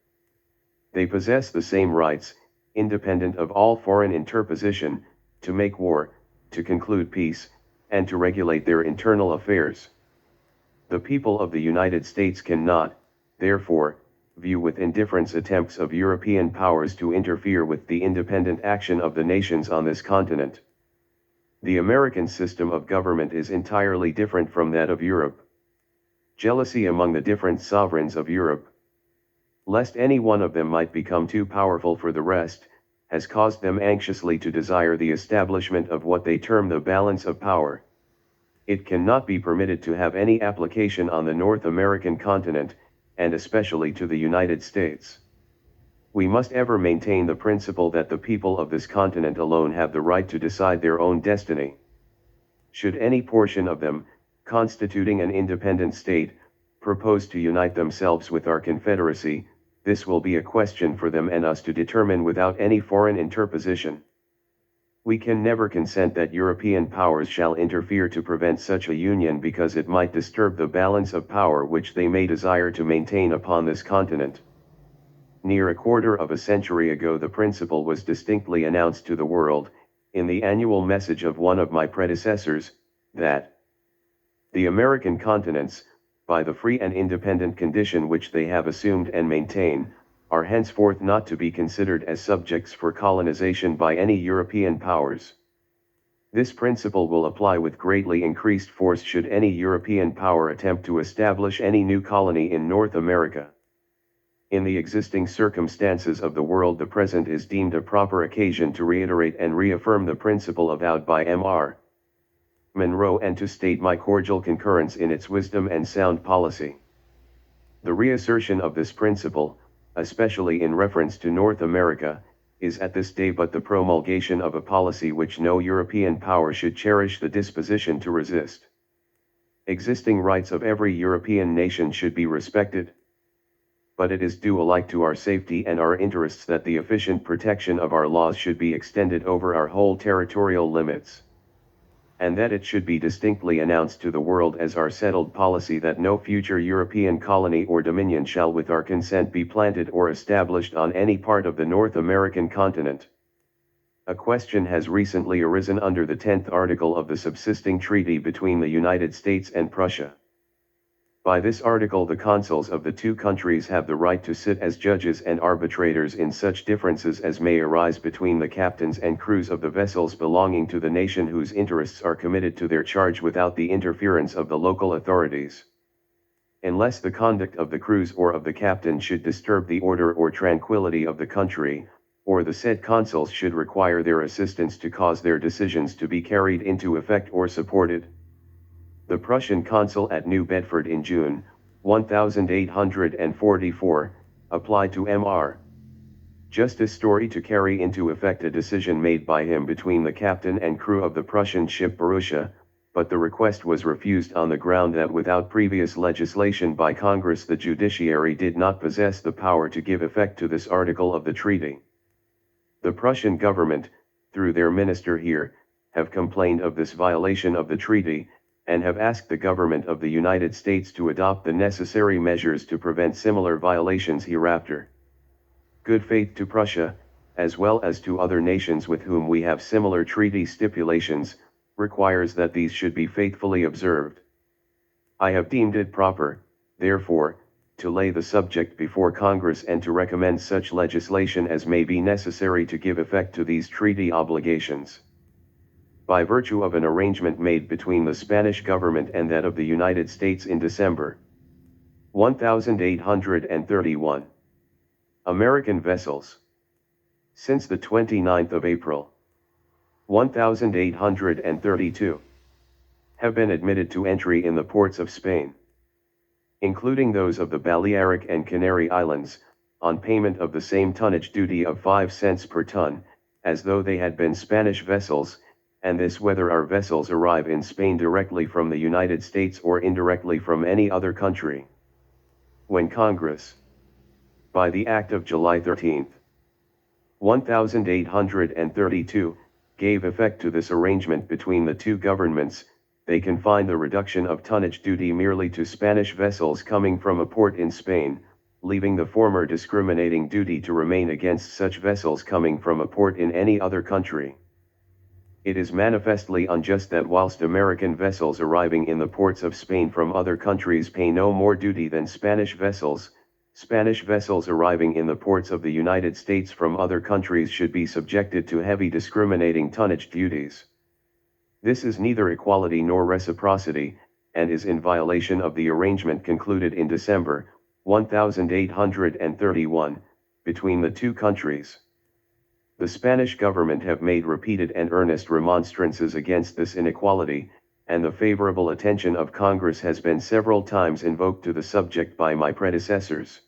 They possess the same rights, independent of all foreign interposition, to make war, to conclude peace, and to regulate their internal affairs. The people of the United States cannot, therefore, view with indifference attempts of European powers to interfere with the independent action of the nations on this continent. The American system of government is entirely different from that of Europe. Jealousy among the different sovereigns of Europe, lest any one of them might become too powerful for the rest, has caused them anxiously to desire the establishment of what they term the balance of power. It cannot be permitted to have any application on the North American continent, and especially to the United States. We must ever maintain the principle that the people of this continent alone have the right to decide their own destiny. Should any portion of them, constituting an independent state, propose to unite themselves with our confederacy, this will be a question for them and us to determine without any foreign interposition. We can never consent that European powers shall interfere to prevent such a union because it might disturb the balance of power which they may desire to maintain upon this continent. Near a quarter of a century ago the principle was distinctly announced to the world, in the annual message of one of my predecessors, that the American continents, by the free and independent condition which they have assumed and maintain, are henceforth not to be considered as subjects for colonization by any European powers. This principle will apply with greatly increased force should any European power attempt to establish any new colony in North America. In the existing circumstances of the world, the present is deemed a proper occasion to reiterate and reaffirm the principle avowed by Mr. Monroe and to state my cordial concurrence in its wisdom and sound policy. The reassertion of this principle, especially in reference to North America, is at this day but the promulgation of a policy which no European power should cherish the disposition to resist. Existing rights of every European nation should be respected, but it is due alike to our safety and our interests that the efficient protection of our laws should be extended over our whole territorial limits, and that it should be distinctly announced to the world as our settled policy that no future European colony or dominion shall with our consent be planted or established on any part of the North American continent. A question has recently arisen under the 10th article of the subsisting treaty between the United States and Prussia. By this article the consuls of the two countries have the right to sit as judges and arbitrators in such differences as may arise between the captains and crews of the vessels belonging to the nation whose interests are committed to their charge without the interference of the local authorities. Unless the conduct of the crews or of the captain should disturb the order or tranquility of the country, or the said consuls should require their assistance to cause their decisions to be carried into effect or supported. The Prussian consul at New Bedford in June, 1844, applied to Mr. Justice Story to carry into effect a decision made by him between the captain and crew of the Prussian ship Borussia, but the request was refused on the ground that without previous legislation by Congress the judiciary did not possess the power to give effect to this article of the treaty. The Prussian government, through their minister here, have complained of this violation of the treaty, and have asked the government of the United States to adopt the necessary measures to prevent similar violations hereafter. Good faith to Prussia, as well as to other nations with whom we have similar treaty stipulations, requires that these should be faithfully observed. I have deemed it proper, therefore, to lay the subject before Congress and to recommend such legislation as may be necessary to give effect to these treaty obligations. By virtue of an arrangement made between the Spanish government and that of the United States in December 1831. American vessels. Since the 29th of April 1832, have been admitted to entry in the ports of Spain, including those of the Balearic and Canary Islands, on payment of the same tonnage duty of 5 cents per ton, as though they had been Spanish vessels, and this whether our vessels arrive in Spain directly from the United States or indirectly from any other country. When Congress, by the Act of July 13, 1832, gave effect to this arrangement between the two governments, they confined the reduction of tonnage duty merely to Spanish vessels coming from a port in Spain, leaving the former discriminating duty to remain against such vessels coming from a port in any other country. It is manifestly unjust that whilst American vessels arriving in the ports of Spain from other countries pay no more duty than Spanish vessels arriving in the ports of the United States from other countries should be subjected to heavy discriminating tonnage duties. This is neither equality nor reciprocity, and is in violation of the arrangement concluded in December 1831, between the two countries. The Spanish government have made repeated and earnest remonstrances against this inequality, and the favorable attention of Congress has been several times invoked to the subject by my predecessors.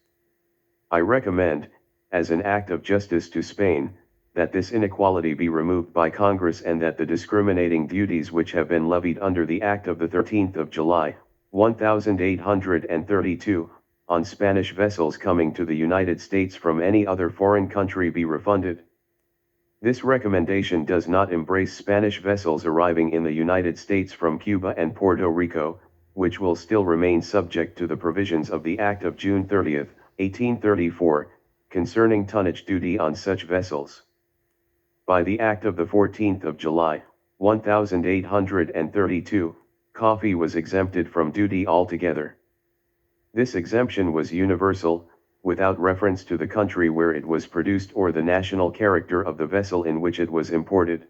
I recommend, as an act of justice to Spain, that this inequality be removed by Congress and that the discriminating duties which have been levied under the Act of the 13th of July, 1832, on Spanish vessels coming to the United States from any other foreign country be refunded. This recommendation does not embrace Spanish vessels arriving in the United States from Cuba and Puerto Rico, which will still remain subject to the provisions of the Act of June 30, 1834, concerning tonnage duty on such vessels. By the Act of the 14th of July, 1832, coffee was exempted from duty altogether. This exemption was universal, without reference to the country where it was produced or the national character of the vessel in which it was imported.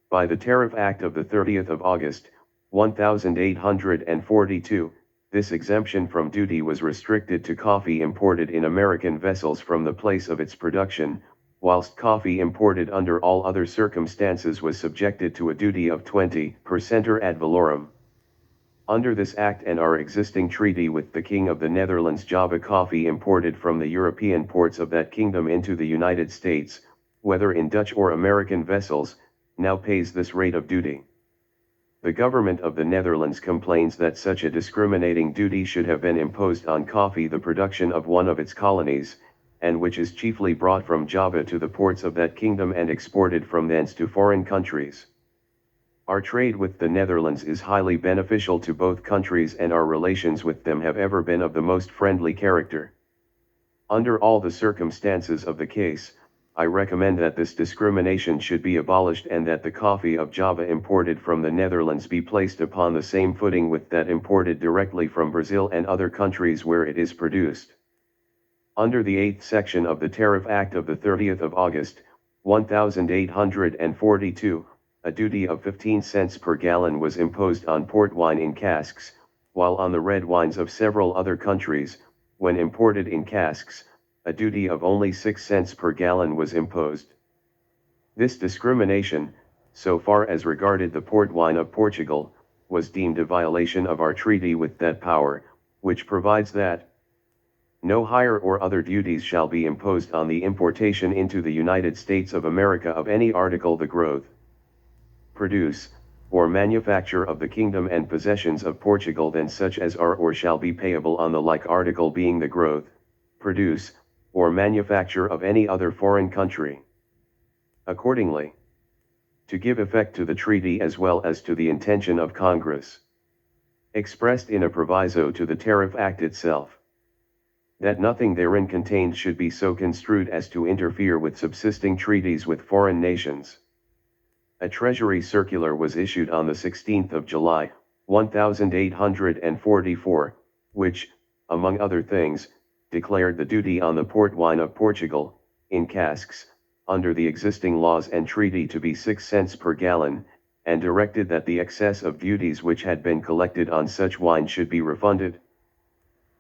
By the Tariff Act of the 30th of August, 1842, this exemption from duty was restricted to coffee imported in American vessels from the place of its production, whilst coffee imported under all other circumstances was subjected to a duty of 20% ad valorem. Under this Act and our existing treaty with the King of the Netherlands, Java coffee imported from the European ports of that kingdom into the United States, whether in Dutch or American vessels, now pays this rate of duty. The government of the Netherlands complains that such a discriminating duty should have been imposed on coffee, the production of one of its colonies, and which is chiefly brought from Java to the ports of that kingdom and exported from thence to foreign countries. Our trade with the Netherlands is highly beneficial to both countries, and our relations with them have ever been of the most friendly character. Under all the circumstances of the case, I recommend that this discrimination should be abolished and that the coffee of Java imported from the Netherlands be placed upon the same footing with that imported directly from Brazil and other countries where it is produced. Under the 8th section of the Tariff Act of the 30th of August, 1842, a duty of 15 cents per gallon was imposed on port wine in casks, while on the red wines of several other countries, when imported in casks, a duty of only 6 cents per gallon was imposed. This discrimination, so far as regarded the port wine of Portugal, was deemed a violation of our treaty with that power, which provides that no higher or other duties shall be imposed on the importation into the United States of America of any article, the growth, produce, or manufacture of the kingdom and possessions of Portugal than such as are or shall be payable on the like article, being the growth, produce, or manufacture of any other foreign country. Accordingly, to give effect to the treaty as well as to the intention of Congress, expressed in a proviso to the Tariff Act itself, that nothing therein contained should be so construed as to interfere with subsisting treaties with foreign nations. A Treasury circular was issued on the 16th of July, 1844, which, among other things, declared the duty on the port wine of Portugal, in casks, under the existing laws and treaty to be 6 cents per gallon, and directed that the excess of duties which had been collected on such wine should be refunded.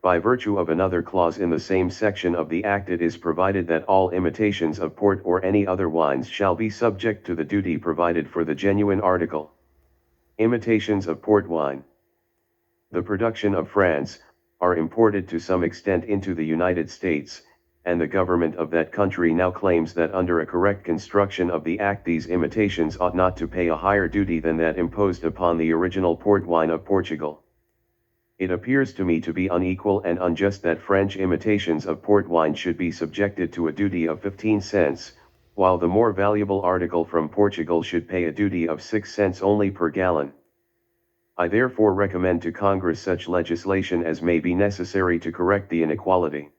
By virtue of another clause in the same section of the Act, it is provided that all imitations of port or any other wines shall be subject to the duty provided for the genuine article. Imitations of port wine, the production of France, are imported to some extent into the United States, and the government of that country now claims that under a correct construction of the Act these imitations ought not to pay a higher duty than that imposed upon the original port wine of Portugal. It appears to me to be unequal and unjust that French imitations of port wine should be subjected to a duty of 15 cents, while the more valuable article from Portugal should pay a duty of 6 cents only per gallon. I therefore recommend to Congress such legislation as may be necessary to correct the inequality.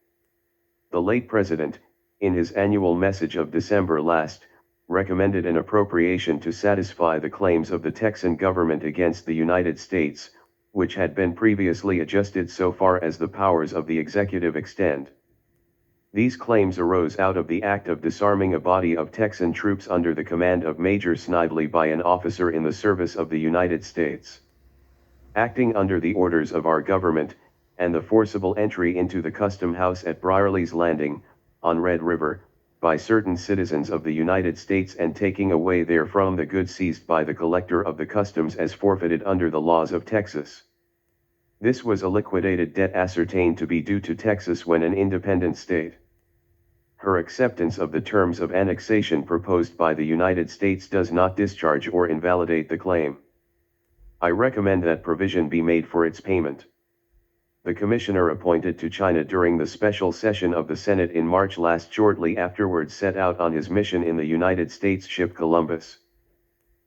The late President, in his annual message of December last, recommended an appropriation to satisfy the claims of the Texan government against the United States, which had been previously adjusted so far as the powers of the executive extend. These claims arose out of the act of disarming a body of Texan troops under the command of Major Snively by an officer in the service of the United States. Acting under the orders of our government, and the forcible entry into the custom house at Brierley's Landing, on Red River, by certain citizens of the United States and taking away therefrom the goods seized by the collector of the customs as forfeited under the laws of Texas. This was a liquidated debt ascertained to be due to Texas when an independent state. Her acceptance of the terms of annexation proposed by the United States does not discharge or invalidate the claim. I recommend that provision be made for its payment. The commissioner appointed to China during the special session of the Senate in March last shortly afterwards set out on his mission in the United States ship Columbus.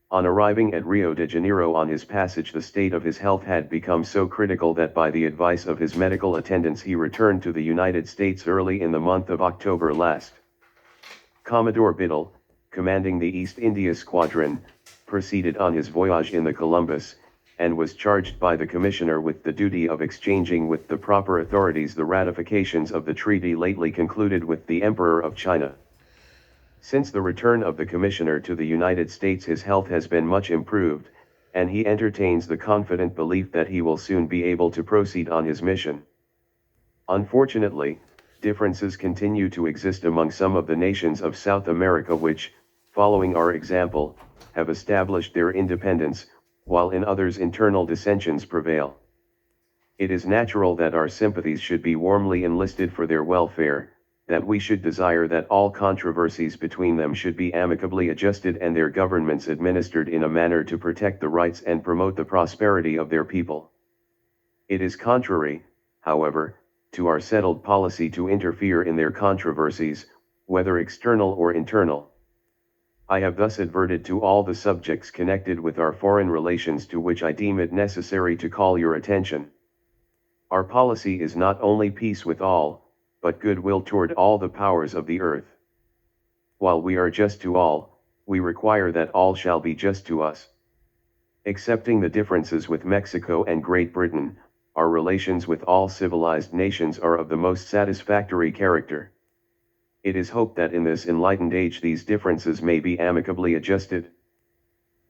On arriving at Rio de Janeiro on his passage, the state of his health had become so critical that by the advice of his medical attendants he returned to the United States early in the month of October last. Commodore Biddle, commanding the East India Squadron, proceeded on his voyage in the Columbus, and was charged by the commissioner with the duty of exchanging with the proper authorities the ratifications of the treaty lately concluded with the Emperor of China. Since the return of the commissioner to the United States his health has been much improved, and he entertains the confident belief that he will soon be able to proceed on his mission. Unfortunately, differences continue to exist among some of the nations of South America which, following our example, have established their independence, while in others internal dissensions prevail. It is natural that our sympathies should be warmly enlisted for their welfare, that we should desire that all controversies between them should be amicably adjusted and their governments administered in a manner to protect the rights and promote the prosperity of their people. It is contrary, however, to our settled policy to interfere in their controversies, whether external or internal. I have thus adverted to all the subjects connected with our foreign relations to which I deem it necessary to call your attention. Our policy is not only peace with all, but goodwill toward all the powers of the earth. While we are just to all, we require that all shall be just to us. Excepting the differences with Mexico and Great Britain, our relations with all civilized nations are of the most satisfactory character. It is hoped that in this enlightened age these differences may be amicably adjusted.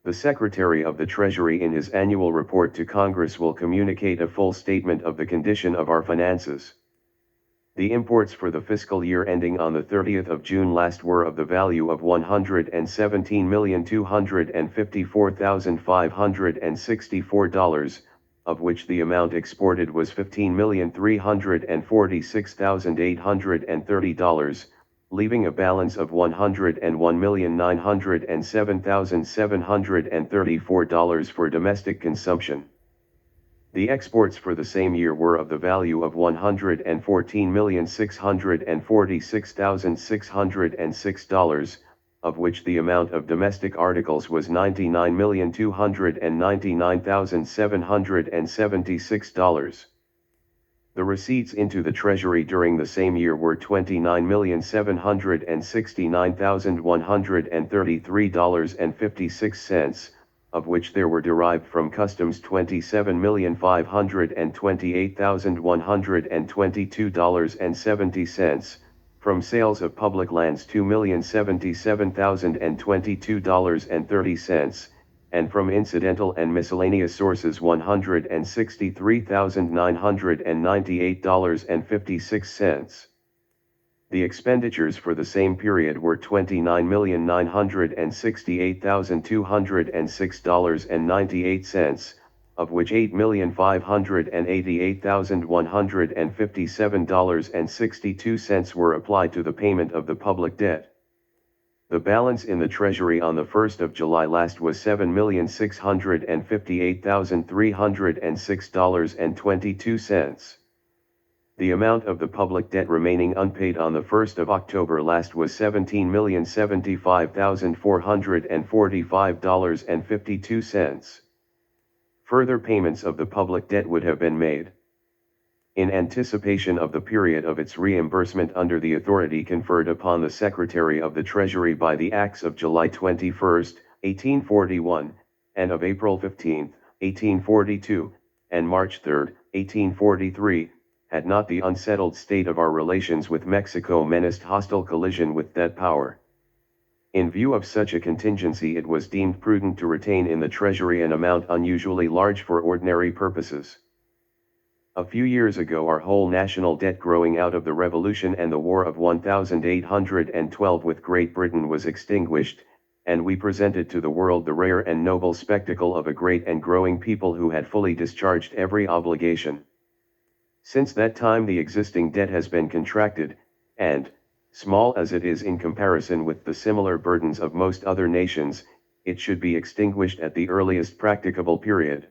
The Secretary of the Treasury in his annual report to Congress will communicate a full statement of the condition of our finances. The imports for the fiscal year ending on the 30th of June last were of the value of $117,254,564, of which the amount exported was $15,346,830, leaving a balance of $101,907,734 for domestic consumption. The exports for the same year were of the value of $114,646,606, of which the amount of domestic articles was $99,299,776. The receipts into the Treasury during the same year were $29,769,133.56, of which there were derived from customs $27,528,122.70, from sales of public lands $2,077,022.30, and from incidental and miscellaneous sources $163,998.56. The expenditures for the same period were $29,968,206.98, of which $8,588,157.62 were applied to the payment of the public debt. The balance in the Treasury on the 1st of July last was $7,658,306.22. The amount of the public debt remaining unpaid on the 1st of October last was $17,075,445.52. Further payments of the public debt would have been made in anticipation of the period of its reimbursement under the authority conferred upon the Secretary of the Treasury by the Acts of July 21, 1841, and of April 15, 1842, and March 3, 1843, had not the unsettled state of our relations with Mexico menaced hostile collision with that power. In view of such a contingency, it was deemed prudent to retain in the Treasury an amount unusually large for ordinary purposes. A few years ago our whole national debt growing out of the Revolution and the War of 1812 with Great Britain was extinguished, and we presented to the world the rare and noble spectacle of a great and growing people who had fully discharged every obligation. Since that time the existing debt has been contracted, and, small as it is in comparison with the similar burdens of most other nations, it should be extinguished at the earliest practicable period.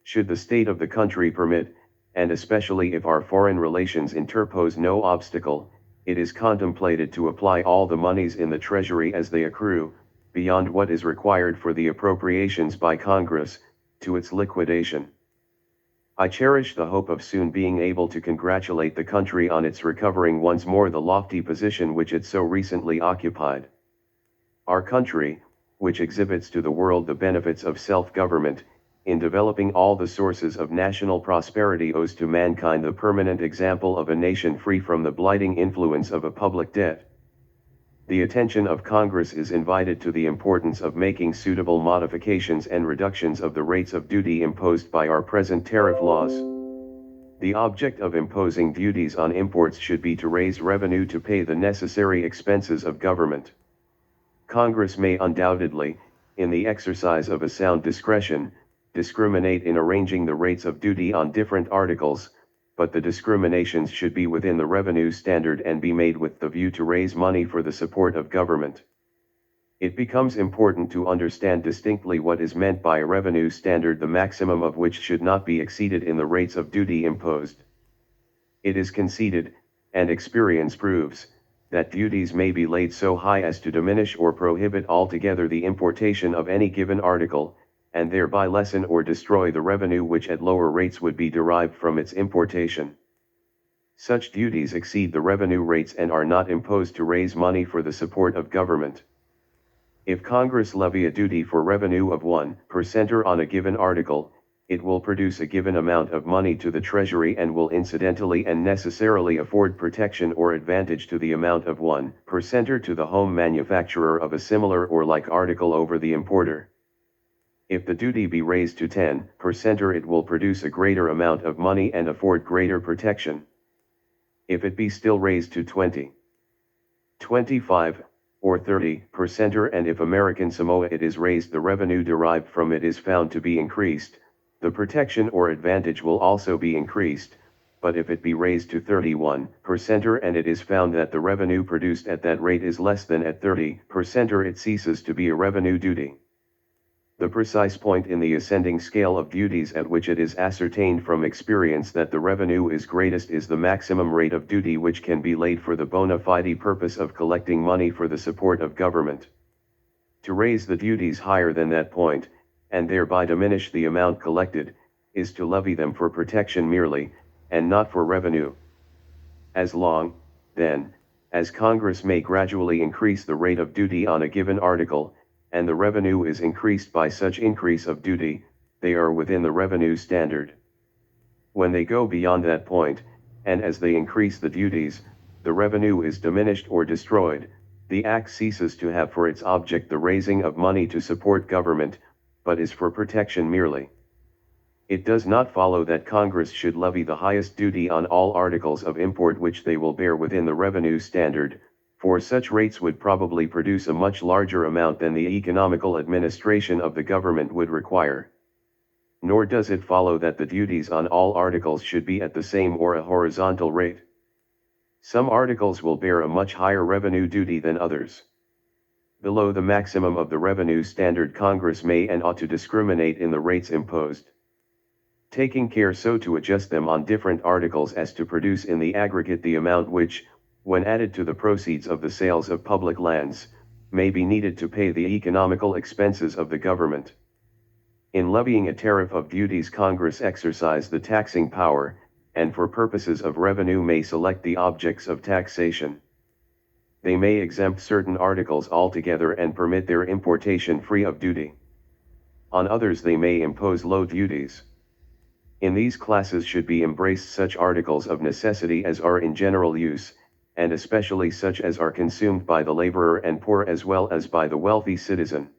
Should the state of the country permit, and especially if our foreign relations interpose no obstacle, it is contemplated to apply all the monies in the Treasury as they accrue, beyond what is required for the appropriations by Congress, to its liquidation. I cherish the hope of soon being able to congratulate the country on its recovering once more the lofty position which it so recently occupied. Our country, which exhibits to the world the benefits of self-government, in developing all the sources of national prosperity, owes to mankind the permanent example of a nation free from the blighting influence of a public debt. The attention of Congress is invited to the importance of making suitable modifications and reductions of the rates of duty imposed by our present tariff laws. The object of imposing duties on imports should be to raise revenue to pay the necessary expenses of government. Congress may undoubtedly, in the exercise of a sound discretion, discriminate in arranging the rates of duty on different articles, but the discriminations should be within the revenue standard and be made with the view to raise money for the support of government. It becomes important to understand distinctly what is meant by a revenue standard, the maximum of which should not be exceeded in the rates of duty imposed. It is conceded, and experience proves, that duties may be laid so high as to diminish or prohibit altogether the importation of any given article, and thereby lessen or destroy the revenue which at lower rates would be derived from its importation. Such duties exceed the revenue rates and are not imposed to raise money for the support of government. If Congress levy a duty for revenue of 1% on a given article, it will produce a given amount of money to the Treasury and will incidentally and necessarily afford protection or advantage to the amount of 1% to the home manufacturer of a similar or like article over the importer. If the duty be raised to 10%, it will produce a greater amount of money and afford greater protection. If it be still raised to 20, 25, or 30%, and if American Samoa it is raised, the revenue derived from it is found to be increased, the protection or advantage will also be increased, but if it be raised to 31% and it is found that the revenue produced at that rate is less than at 30%, it ceases to be a revenue duty. The precise point in the ascending scale of duties at which it is ascertained from experience that the revenue is greatest is the maximum rate of duty which can be laid for the bona fide purpose of collecting money for the support of government. To raise the duties higher than that point, and thereby diminish the amount collected, is to levy them for protection merely, and not for revenue. As long, then, as Congress may gradually increase the rate of duty on a given article, and the revenue is increased by such increase of duty, they are within the revenue standard. When they go beyond that point, and as they increase the duties, the revenue is diminished or destroyed, the act ceases to have for its object the raising of money to support government, but is for protection merely. It does not follow that Congress should levy the highest duty on all articles of import which they will bear within the revenue standard, for such rates would probably produce a much larger amount than the economical administration of the government would require. Nor does it follow that the duties on all articles should be at the same or a horizontal rate. Some articles will bear a much higher revenue duty than others. Below the maximum of the revenue standard, Congress may and ought to discriminate in the rates imposed, taking care so to adjust them on different articles as to produce in the aggregate the amount which, when added to the proceeds of the sales of public lands, may be needed to pay the economical expenses of the government. In levying a tariff of duties, Congress exercise the taxing power, and for purposes of revenue may select the objects of taxation. They may exempt certain articles altogether and permit their importation free of duty. On others they may impose low duties. In these classes should be embraced such articles of necessity as are in general use, and especially such as are consumed by the laborer and poor as well as by the wealthy citizen.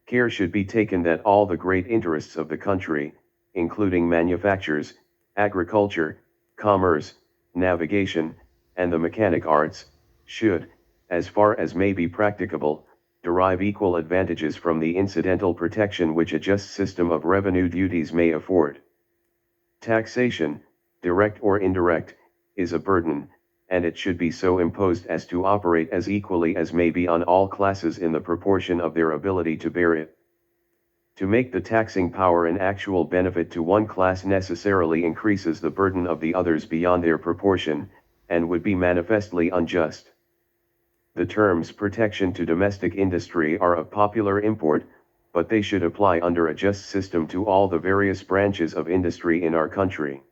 Care should be taken that all the great interests of the country, including manufactures, agriculture, commerce, navigation, and the mechanic arts, should, as far as may be practicable, derive equal advantages from the incidental protection which a just system of revenue duties may afford. Taxation, direct or indirect, is a burden, and it should be so imposed as to operate as equally as may be on all classes in the proportion of their ability to bear it. To make the taxing power an actual benefit to one class necessarily increases the burden of the others beyond their proportion, and would be manifestly unjust. The terms protection to domestic industry are of popular import, but they should apply under a just system to all the various branches of industry in our country.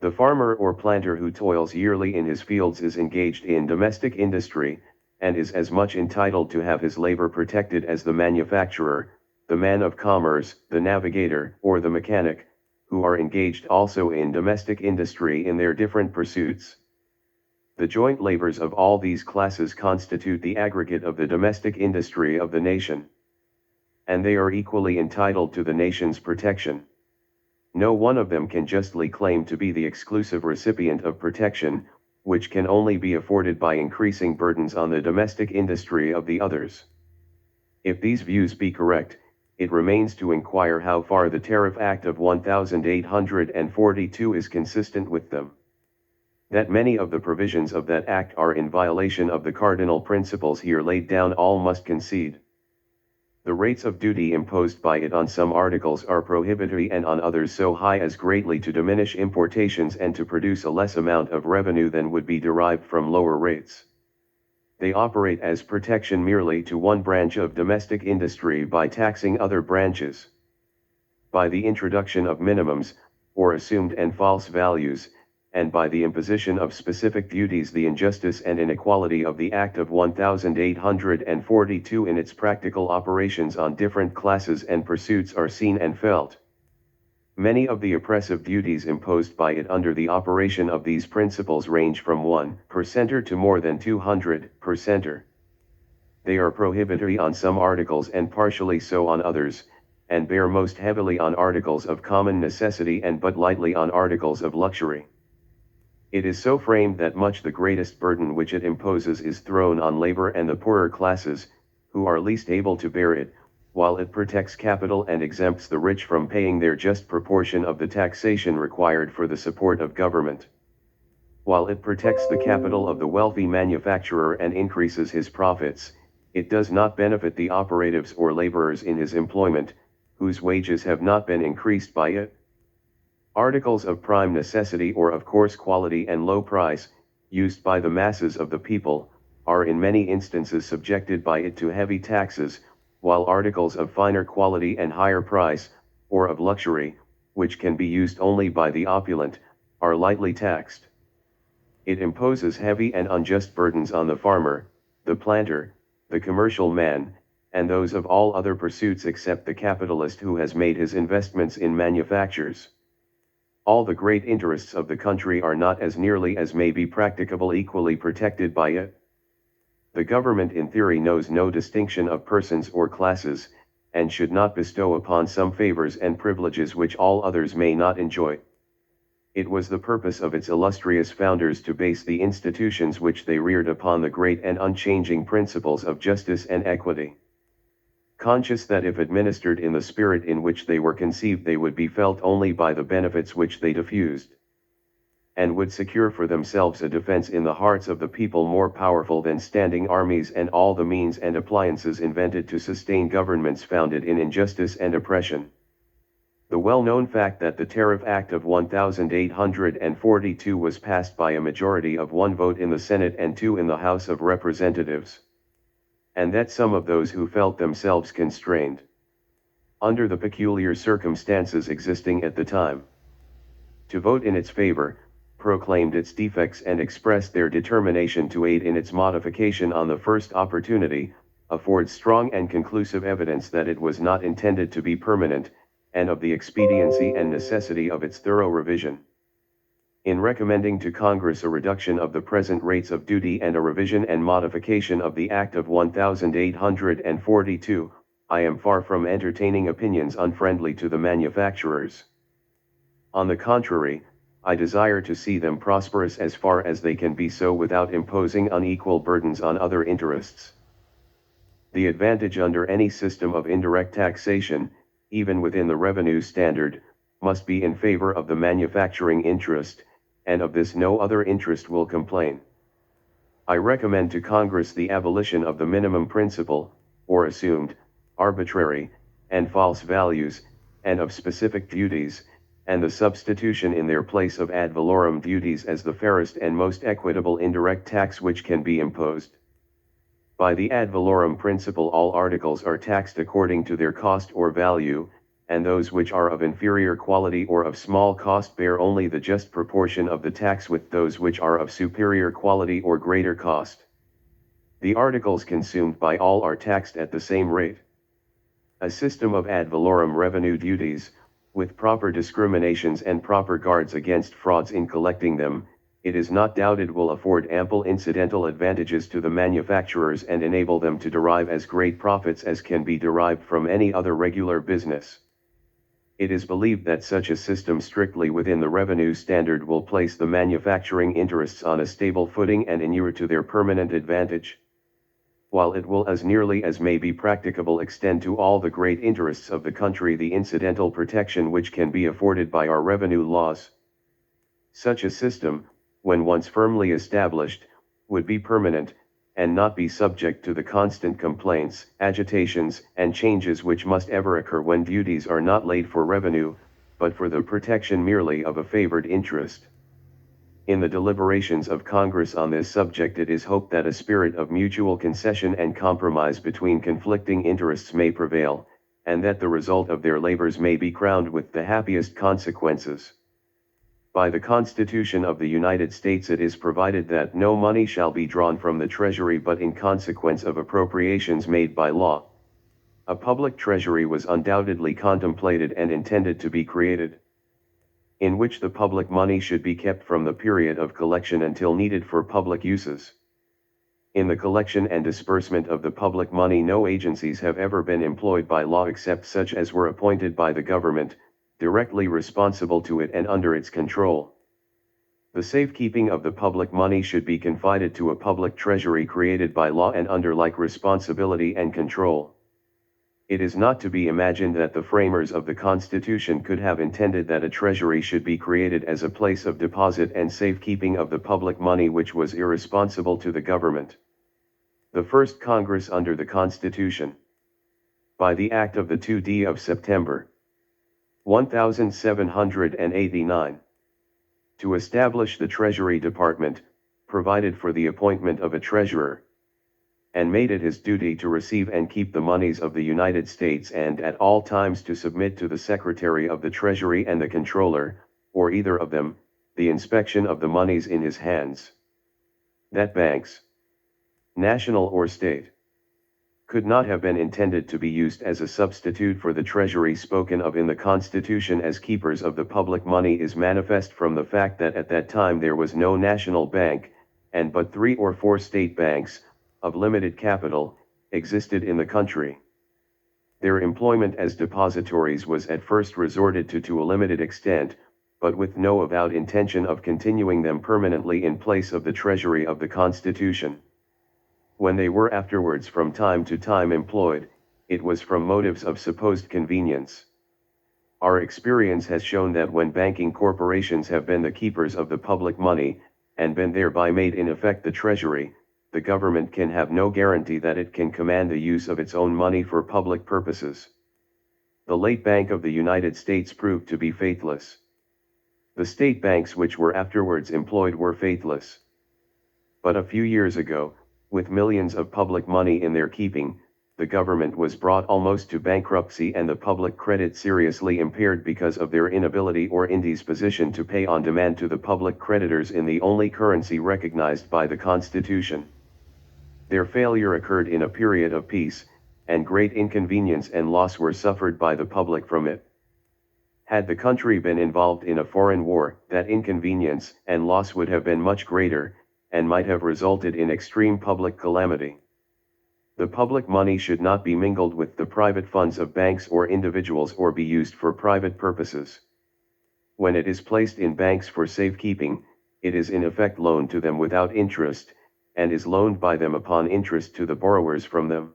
The farmer or planter who toils yearly in his fields is engaged in domestic industry, and is as much entitled to have his labor protected as the manufacturer, the man of commerce, the navigator, or the mechanic, who are engaged also in domestic industry in their different pursuits. The joint labors of all these classes constitute the aggregate of the domestic industry of the nation, and they are equally entitled to the nation's protection. No one of them can justly claim to be the exclusive recipient of protection, which can only be afforded by increasing burdens on the domestic industry of the others. If these views be correct, it remains to inquire how far the Tariff Act of 1842 is consistent with them. That many of the provisions of that act are in violation of the cardinal principles here laid down all must concede. The rates of duty imposed by it on some articles are prohibitory and on others so high as greatly to diminish importations and to produce a less amount of revenue than would be derived from lower rates. They operate as protection merely to one branch of domestic industry by taxing other branches. By the introduction of minimums, or assumed and false values, and by the imposition of specific duties, the injustice and inequality of the Act of 1842 in its practical operations on different classes and pursuits are seen and felt. Many of the oppressive duties imposed by it under the operation of these principles range from 1 per center to more than 200 per center. They are prohibitory on some articles and partially so on others, and bear most heavily on articles of common necessity and but lightly on articles of luxury. It is so framed that much the greatest burden which it imposes is thrown on labor and the poorer classes, who are least able to bear it, while it protects capital and exempts the rich from paying their just proportion of the taxation required for the support of government. While it protects the capital of the wealthy manufacturer and increases his profits, it does not benefit the operatives or laborers in his employment, whose wages have not been increased by it. Articles of prime necessity or of coarse quality and low price, used by the masses of the people, are in many instances subjected by it to heavy taxes, while articles of finer quality and higher price, or of luxury, which can be used only by the opulent, are lightly taxed. It imposes heavy and unjust burdens on the farmer, the planter, the commercial man, and those of all other pursuits except the capitalist who has made his investments in manufactures. All the great interests of the country are not as nearly as may be practicable equally protected by it. The government in theory knows no distinction of persons or classes, and should not bestow upon some favors and privileges which all others may not enjoy. It was the purpose of its illustrious founders to base the institutions which they reared upon the great and unchanging principles of justice and equity. Conscious that if administered in the spirit in which they were conceived they would be felt only by the benefits which they diffused, and would secure for themselves a defense in the hearts of the people more powerful than standing armies and all the means and appliances invented to sustain governments founded in injustice and oppression. The well-known fact that the Tariff Act of 1842 was passed by a majority of 1 vote in the Senate and 2 in the House of Representatives, and that some of those who felt themselves constrained, under the peculiar circumstances existing at the time, to vote in its favor, proclaimed its defects and expressed their determination to aid in its modification on the first opportunity, affords strong and conclusive evidence that it was not intended to be permanent, and of the expediency and necessity of its thorough revision. In recommending to Congress a reduction of the present rates of duty and a revision and modification of the Act of 1842, I am far from entertaining opinions unfriendly to the manufacturers. On the contrary, I desire to see them prosperous as far as they can be so without imposing unequal burdens on other interests. The advantage under any system of indirect taxation, even within the revenue standard, must be in favor of the manufacturing interest, and of this no other interest will complain. I recommend to Congress the abolition of the minimum principle, or assumed, arbitrary, and false values, and of specific duties, and the substitution in their place of ad valorem duties as the fairest and most equitable indirect tax which can be imposed. By the ad valorem principle all articles are taxed according to their cost or value, and those which are of inferior quality or of small cost bear only the just proportion of the tax with those which are of superior quality or greater cost. The articles consumed by all are taxed at the same rate. A system of ad valorem revenue duties, with proper discriminations and proper guards against frauds in collecting them, it is not doubted will afford ample incidental advantages to the manufacturers and enable them to derive as great profits as can be derived from any other regular business. It is believed that such a system strictly within the revenue standard will place the manufacturing interests on a stable footing and inure to their permanent advantage, while it will as nearly as may be practicable extend to all the great interests of the country the incidental protection which can be afforded by our revenue laws. Such a system, when once firmly established, would be permanent, and not be subject to the constant complaints, agitations, and changes which must ever occur when duties are not laid for revenue, but for the protection merely of a favored interest. In the deliberations of Congress on this subject it is hoped that a spirit of mutual concession and compromise between conflicting interests may prevail, and that the result of their labors may be crowned with the happiest consequences. By the Constitution of the United States it is provided that no money shall be drawn from the Treasury but in consequence of appropriations made by law. A public treasury was undoubtedly contemplated and intended to be created, in which the public money should be kept from the period of collection until needed for public uses. In the collection and disbursement of the public money no agencies have ever been employed by law except such as were appointed by the government, directly responsible to it and under its control. The safekeeping of the public money should be confided to a public treasury created by law and under like responsibility and control. It is not to be imagined that the framers of the Constitution could have intended that a treasury should be created as a place of deposit and safekeeping of the public money which was irresponsible to the government. The first Congress under the Constitution. By the Act of the 2d of September 1789. To establish the Treasury Department, provided for the appointment of a treasurer, and made it his duty to receive and keep the monies of the United States and at all times to submit to the Secretary of the Treasury and the Comptroller, or either of them, the inspection of the monies in his hands. That banks, national or state, could not have been intended to be used as a substitute for the Treasury spoken of in the Constitution as keepers of the public money is manifest from the fact that at that time there was no national bank, and but 3 or 4 state banks, of limited capital, existed in the country. Their employment as depositories was at first resorted to a limited extent, but with no avowed intention of continuing them permanently in place of the Treasury of the Constitution. When they were afterwards from time to time employed, it was from motives of supposed convenience. Our experience has shown that when banking corporations have been the keepers of the public money, and been thereby made in effect the Treasury, the government can have no guarantee that it can command the use of its own money for public purposes. The late Bank of the United States proved to be faithless. The state banks which were afterwards employed were faithless. But a few years ago, with millions of public money in their keeping, the government was brought almost to bankruptcy and the public credit seriously impaired because of their inability or indisposition to pay on demand to the public creditors in the only currency recognized by the Constitution. Their failure occurred in a period of peace, and great inconvenience and loss were suffered by the public from it. Had the country been involved in a foreign war, that inconvenience and loss would have been much greater, and might have resulted in extreme public calamity. The public money should not be mingled with the private funds of banks or individuals or be used for private purposes. When it is placed in banks for safekeeping, it is in effect loaned to them without interest, and is loaned by them upon interest to the borrowers from them.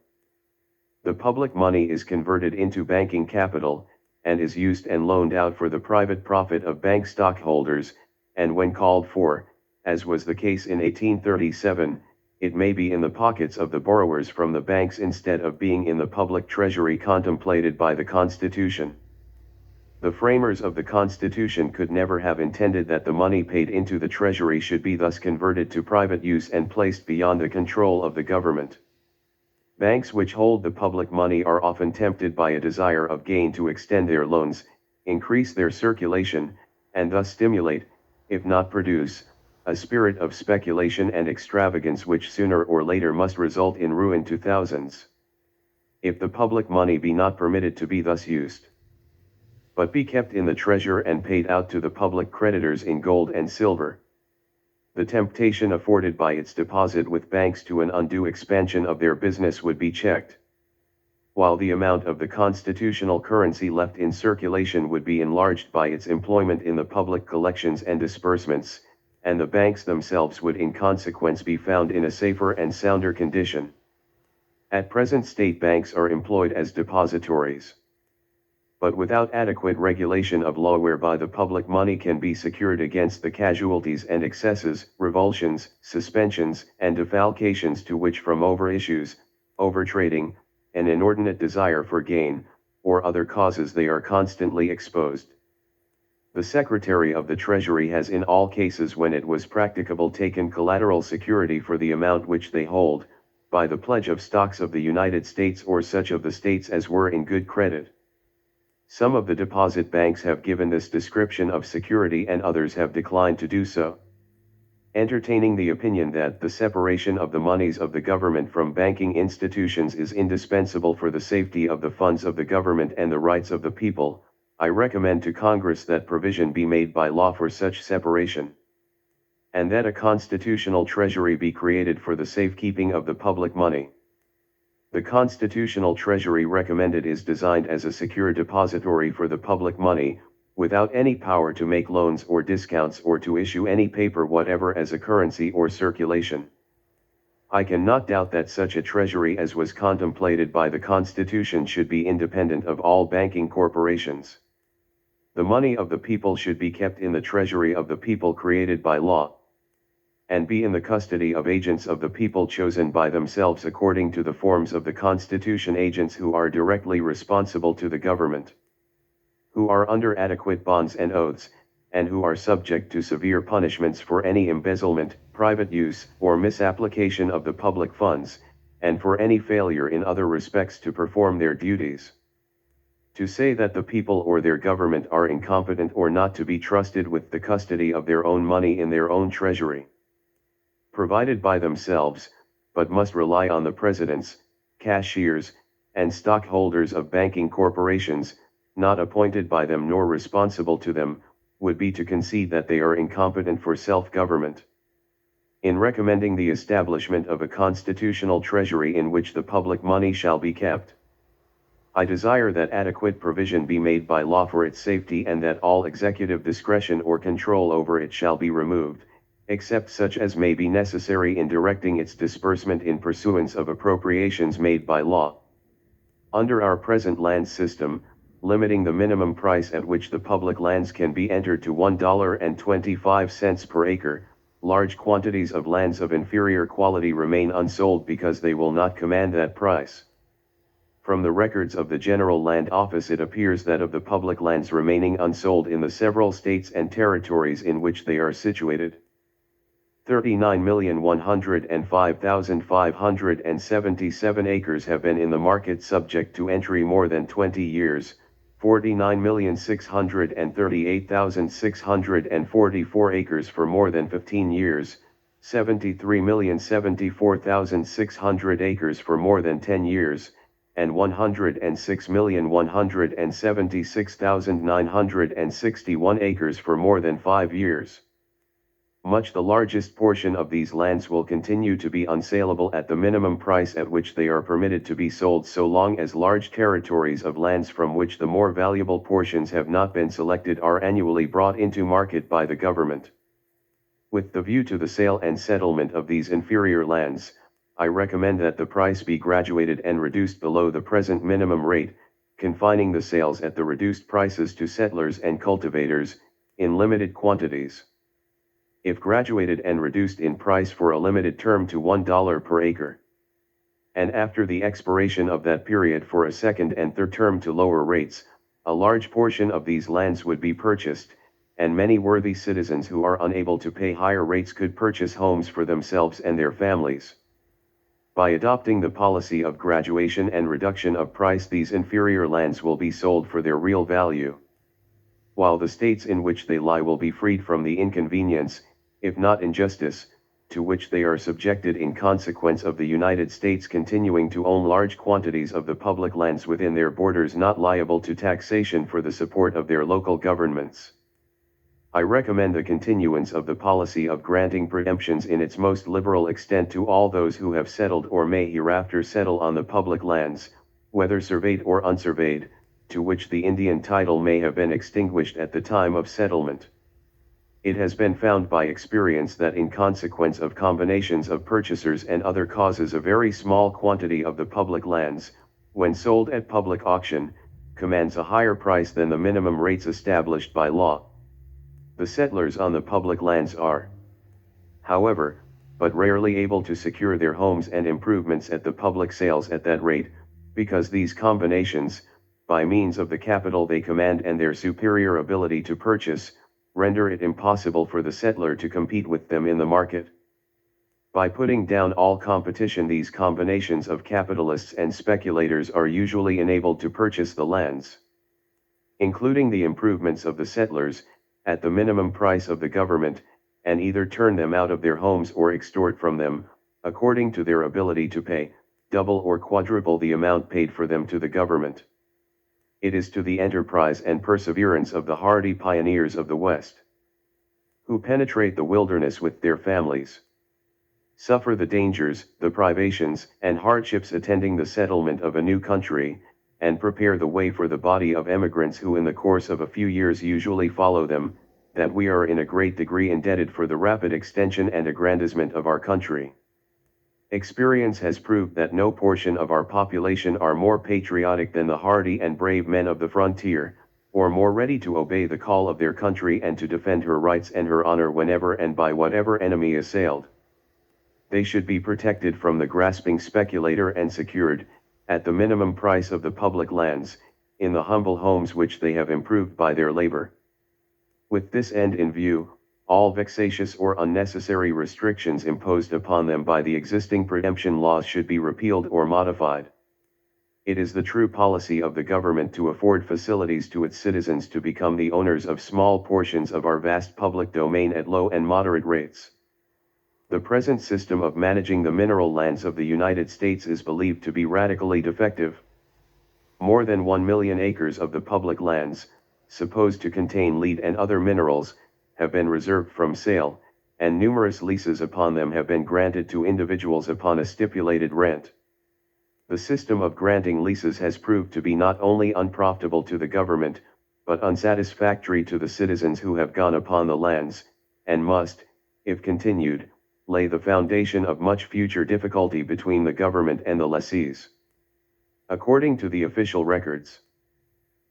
The public money is converted into banking capital, and is used and loaned out for the private profit of bank stockholders, and when called for, as was the case in 1837, it may be in the pockets of the borrowers from the banks instead of being in the public treasury contemplated by the Constitution. The framers of the Constitution could never have intended that the money paid into the treasury should be thus converted to private use and placed beyond the control of the government. Banks which hold the public money are often tempted by a desire of gain to extend their loans, increase their circulation, and thus stimulate, if not produce, a spirit of speculation and extravagance which sooner or later must result in ruin to thousands. If the public money be not permitted to be thus used, but be kept in the treasure and paid out to the public creditors in gold and silver, the temptation afforded by its deposit with banks to an undue expansion of their business would be checked, while the amount of the constitutional currency left in circulation would be enlarged by its employment in the public collections and disbursements, and the banks themselves would in consequence be found in a safer and sounder condition. At present state banks are employed as depositories, but without adequate regulation of law whereby the public money can be secured against the casualties and excesses, revulsions, suspensions, and defalcations to which from overissues, overtrading, an inordinate desire for gain, or other causes they are constantly exposed. The Secretary of the Treasury has in all cases when it was practicable taken collateral security for the amount which they hold, by the pledge of stocks of the United States or such of the states as were in good credit. Some of the deposit banks have given this description of security and others have declined to do so. Entertaining the opinion that the separation of the monies of the government from banking institutions is indispensable for the safety of the funds of the government and the rights of the people, I recommend to Congress that provision be made by law for such separation, and that a constitutional treasury be created for the safekeeping of the public money. The constitutional treasury recommended is designed as a secure depository for the public money, without any power to make loans or discounts or to issue any paper whatever as a currency or circulation. I cannot doubt that such a treasury as was contemplated by the Constitution should be independent of all banking corporations. The money of the people should be kept in the treasury of the people created by law. and be in the custody of agents of the people chosen by themselves according to the forms of the Constitution, agents who are directly responsible to the government, who are under adequate bonds and oaths, and who are subject to severe punishments for any embezzlement, private use, or misapplication of the public funds, and for any failure in other respects to perform their duties. To say that the people or their government are incompetent or not to be trusted with the custody of their own money in their own treasury, provided by themselves, but must rely on the presidents, cashiers, and stockholders of banking corporations, not appointed by them nor responsible to them, would be to concede that they are incompetent for self-government. In recommending the establishment of a constitutional treasury in which the public money shall be kept, I desire that adequate provision be made by law for its safety, and that all executive discretion or control over it shall be removed, except such as may be necessary in directing its disbursement in pursuance of appropriations made by law. Under our present land system, limiting the minimum price at which the public lands can be entered to $1.25 per acre, large quantities of lands of inferior quality remain unsold because they will not command that price. From the records of the General Land Office, it appears that of the public lands remaining unsold in the several states and territories in which they are situated, 39,105,577 acres have been in the market subject to entry more than 20 years, 49,638,644 acres for more than 15 years, 73,074,600 acres for more than 10 years, and 106,176,961 acres for more than 5 years. Much the largest portion of these lands will continue to be unsaleable at the minimum price at which they are permitted to be sold, so long as large territories of lands from which the more valuable portions have not been selected are annually brought into market by the government. With the view to the sale and settlement of these inferior lands, I recommend that the price be graduated and reduced below the present minimum rate, confining the sales at the reduced prices to settlers and cultivators, in limited quantities. If graduated and reduced in price for a limited term to $1 per acre, and after the expiration of that period for a second and third term to lower rates, a large portion of these lands would be purchased, and many worthy citizens who are unable to pay higher rates could purchase homes for themselves and their families. By adopting the policy of graduation and reduction of price, these inferior lands will be sold for their real value, while the states in which they lie will be freed from the inconvenience, if not injustice, to which they are subjected in consequence of the United States continuing to own large quantities of the public lands within their borders not liable to taxation for the support of their local governments. I recommend the continuance of the policy of granting preemptions in its most liberal extent to all those who have settled or may hereafter settle on the public lands, whether surveyed or unsurveyed, to which the Indian title may have been extinguished at the time of settlement. It has been found by experience that in consequence of combinations of purchasers and other causes, a very small quantity of the public lands, when sold at public auction, commands a higher price than the minimum rates established by law. The settlers on the public lands are, however, but rarely able to secure their homes and improvements at the public sales at that rate, because these combinations, by means of the capital they command and their superior ability to purchase, render it impossible for the settler to compete with them in the market. By putting down all competition, these combinations of capitalists and speculators are usually enabled to purchase the lands, including the improvements of the settlers, at the minimum price of the government, and either turn them out of their homes or extort from them, according to their ability to pay, double or quadruple the amount paid for them to the government. It is to the enterprise and perseverance of the hardy pioneers of the West, who penetrate the wilderness with their families, suffer the dangers, the privations, and hardships attending the settlement of a new country, and prepare the way for the body of emigrants who in the course of a few years usually follow them, that we are in a great degree indebted for the rapid extension and aggrandizement of our country. Experience has proved that no portion of our population are more patriotic than the hardy and brave men of the frontier, or more ready to obey the call of their country and to defend her rights and her honor whenever and by whatever enemy assailed. They should be protected from the grasping speculator and secured, at the minimum price of the public lands, in the humble homes which they have improved by their labor. With this end in view, all vexatious or unnecessary restrictions imposed upon them by the existing preemption laws should be repealed or modified. It is the true policy of the government to afford facilities to its citizens to become the owners of small portions of our vast public domain at low and moderate rates. The present system of managing the mineral lands of the United States is believed to be radically defective. More than 1 million acres of the public lands, supposed to contain lead and other minerals, have been reserved from sale, and numerous leases upon them have been granted to individuals upon a stipulated rent. The system of granting leases has proved to be not only unprofitable to the government, but unsatisfactory to the citizens who have gone upon the lands, and must, if continued, lay the foundation of much future difficulty between the government and the lessees. According to the official records,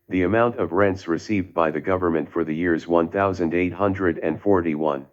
the amount of rents received by the government for the years 1841,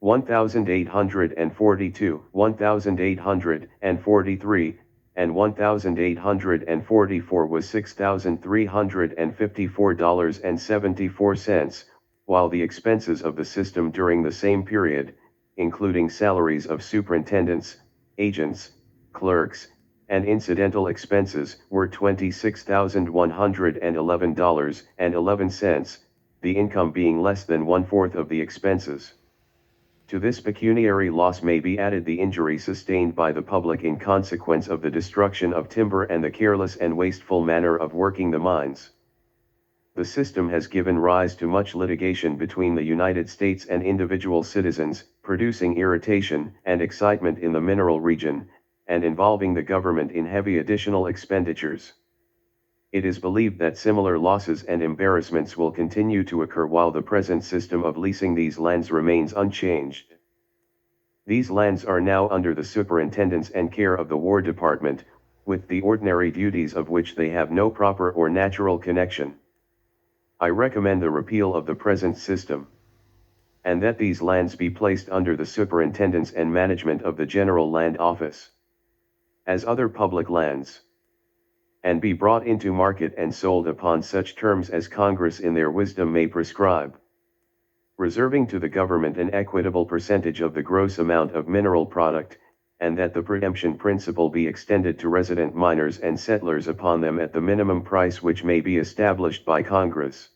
1842, 1843, and 1844 was $6,354.74, while the expenses of the system during the same period, including salaries of superintendents, agents, clerks, and incidental expenses, were $26,111.11, the income being less than one-fourth of the expenses. To this pecuniary loss may be added the injury sustained by the public in consequence of the destruction of timber and the careless and wasteful manner of working the mines. The system has given rise to much litigation between the United States and individual citizens, producing irritation and excitement in the mineral region, and involving the government in heavy additional expenditures. It is believed that similar losses and embarrassments will continue to occur while the present system of leasing these lands remains unchanged. These lands are now under the superintendence and care of the War Department, with the ordinary duties of which they have no proper or natural connection. I recommend the repeal of the present system, and that these lands be placed under the superintendence and management of the General Land Office, as other public lands, and be brought into market and sold upon such terms as Congress in their wisdom may prescribe, reserving to the government an equitable percentage of the gross amount of mineral product, and that the preemption principle be extended to resident miners and settlers upon them at the minimum price which may be established by Congress.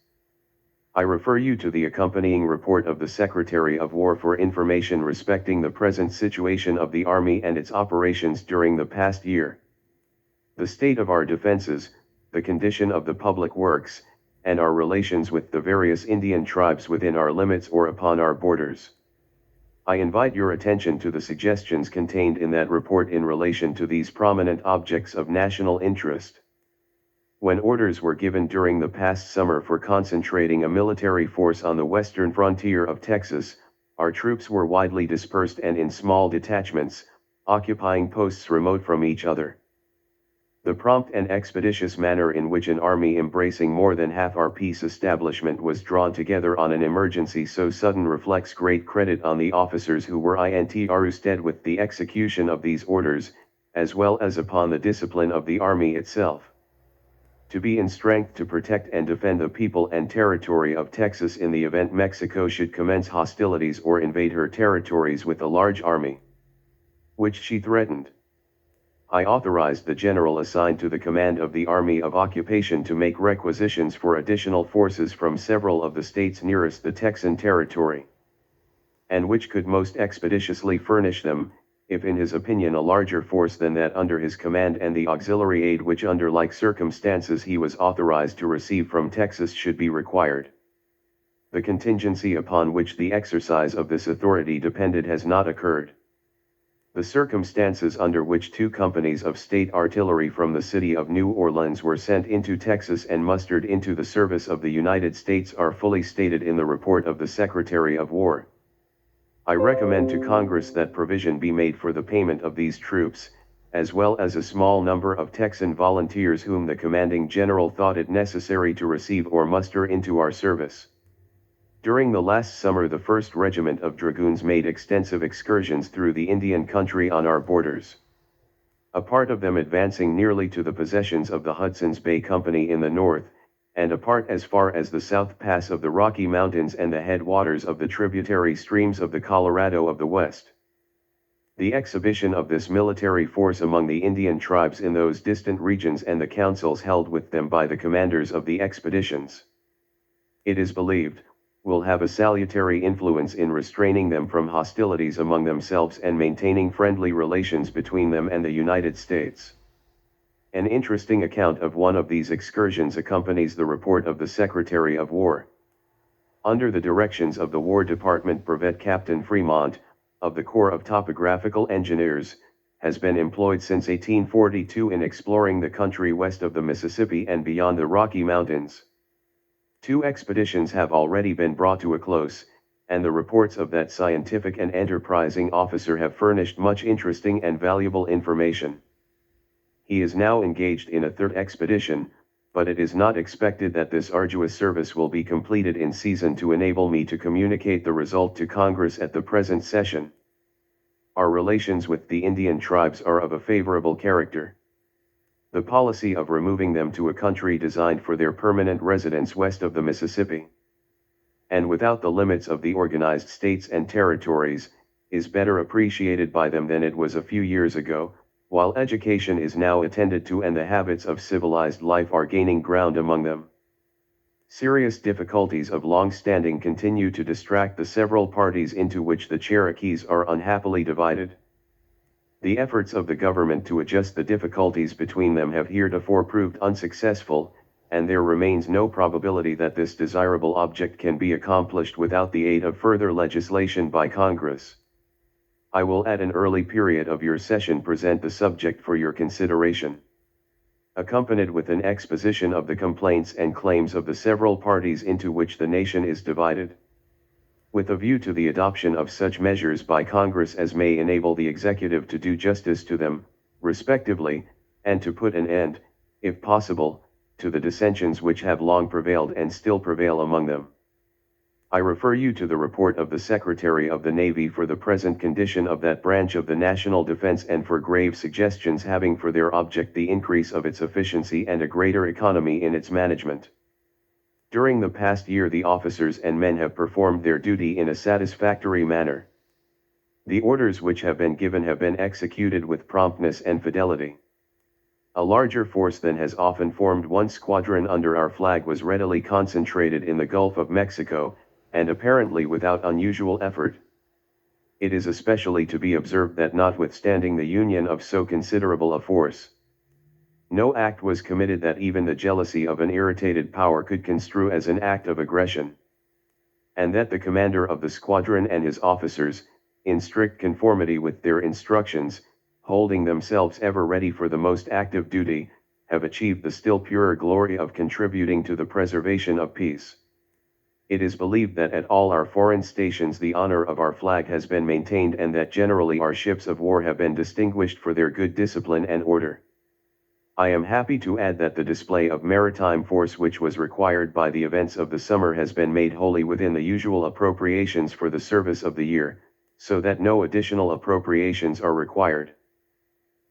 I refer you to the accompanying report of the Secretary of War for information respecting the present situation of the Army and its operations during the past year, the state of our defenses, the condition of the public works, and our relations with the various Indian tribes within our limits or upon our borders. I invite your attention to the suggestions contained in that report in relation to these prominent objects of national interest. When orders were given during the past summer for concentrating a military force on the western frontier of Texas, our troops were widely dispersed and in small detachments, occupying posts remote from each other. The prompt and expeditious manner in which an army embracing more than half our peace establishment was drawn together on an emergency so sudden reflects great credit on the officers who were entrusted with the execution of these orders, as well as upon the discipline of the army itself. To be in strength to protect and defend the people and territory of Texas in the event Mexico should commence hostilities or invade her territories with a large army, which she threatened. I authorized the general assigned to the command of the Army of Occupation to make requisitions for additional forces from several of the states nearest the Texan territory, and which could most expeditiously furnish them, if in his opinion a larger force than that under his command and the auxiliary aid which under like circumstances he was authorized to receive from Texas should be required. The contingency upon which the exercise of this authority depended has not occurred. The circumstances under which 2 companies of state artillery from the city of New Orleans were sent into Texas and mustered into the service of the United States are fully stated in the report of the Secretary of War. I recommend to Congress that provision be made for the payment of these troops, as well as a small number of Texan volunteers whom the commanding general thought it necessary to receive or muster into our service. During the last summer, the 1st Regiment of Dragoons made extensive excursions through the Indian country on our borders. A part of them advancing nearly to the possessions of the Hudson's Bay Company in the north, and a part as far as the South Pass of the Rocky Mountains and the headwaters of the tributary streams of the Colorado of the West. The exhibition of this military force among the Indian tribes in those distant regions and the councils held with them by the commanders of the expeditions, it is believed, will have a salutary influence in restraining them from hostilities among themselves and maintaining friendly relations between them and the United States. An interesting account of one of these excursions accompanies the report of the Secretary of War. Under the directions of the War Department, Brevet Captain Fremont, of the Corps of Topographical Engineers, has been employed since 1842 in exploring the country west of the Mississippi and beyond the Rocky Mountains. 2 expeditions have already been brought to a close, and the reports of that scientific and enterprising officer have furnished much interesting and valuable information. He is now engaged in a 3rd expedition, but it is not expected that this arduous service will be completed in season to enable me to communicate the result to Congress at the present session. Our relations with the Indian tribes are of a favorable character. The policy of removing them to a country designed for their permanent residence west of the Mississippi, and without the limits of the organized states and territories, is better appreciated by them than it was a few years ago, while education is now attended to and the habits of civilized life are gaining ground among them. Serious difficulties of long standing continue to distract the several parties into which the Cherokees are unhappily divided. The efforts of the government to adjust the difficulties between them have heretofore proved unsuccessful, and there remains no probability that this desirable object can be accomplished without the aid of further legislation by Congress. I will at an early period of your session present the subject for your consideration, accompanied with an exposition of the complaints and claims of the several parties into which the nation is divided, with a view to the adoption of such measures by Congress as may enable the executive to do justice to them, respectively, and to put an end, if possible, to the dissensions which have long prevailed and still prevail among them. I refer you to the report of the Secretary of the Navy for the present condition of that branch of the national defense and for grave suggestions having for their object the increase of its efficiency and a greater economy in its management. During the past year the officers and men have performed their duty in a satisfactory manner. The orders which have been given have been executed with promptness and fidelity. A larger force than has often formed one squadron under our flag was readily concentrated in the Gulf of Mexico, and apparently without unusual effort. It is especially to be observed that notwithstanding the union of so considerable a force, no act was committed that even the jealousy of an irritated power could construe as an act of aggression, and that the commander of the squadron and his officers, in strict conformity with their instructions, holding themselves ever ready for the most active duty, have achieved the still purer glory of contributing to the preservation of peace. It is believed that at all our foreign stations the honor of our flag has been maintained and that generally our ships of war have been distinguished for their good discipline and order. I am happy to add that the display of maritime force which was required by the events of the summer has been made wholly within the usual appropriations for the service of the year, so that no additional appropriations are required.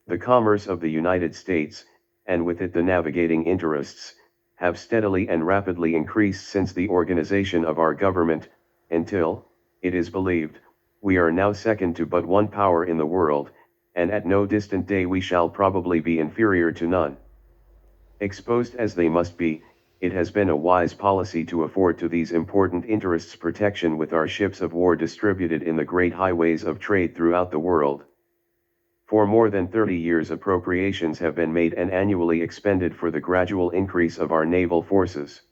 The commerce of the United States, and with it the navigating interests, have steadily and rapidly increased since the organization of our government, until, it is believed, we are now second to but one power in the world, and at no distant day we shall probably be inferior to none. Exposed as they must be, it has been a wise policy to afford to these important interests protection with our ships of war distributed in the great highways of trade throughout the world. For more than 30 years appropriations have been made and annually expended for the gradual increase of our naval forces.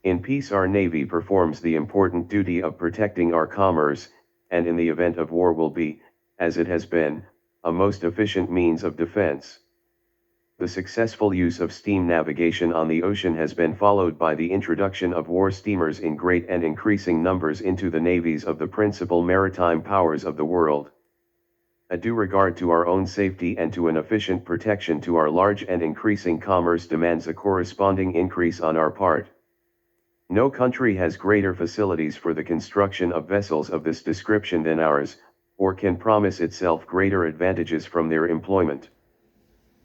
In peace our Navy performs the important duty of protecting our commerce, and in the event of war will be, as it has been, a most efficient means of defense. The successful use of steam navigation on the ocean has been followed by the introduction of war steamers in great and increasing numbers into the navies of the principal maritime powers of the world. a due regard to our own safety and to an efficient protection to our large and increasing commerce demands a corresponding increase on our part. No country has greater facilities for the construction of vessels of this description than ours, or can promise itself greater advantages from their employment.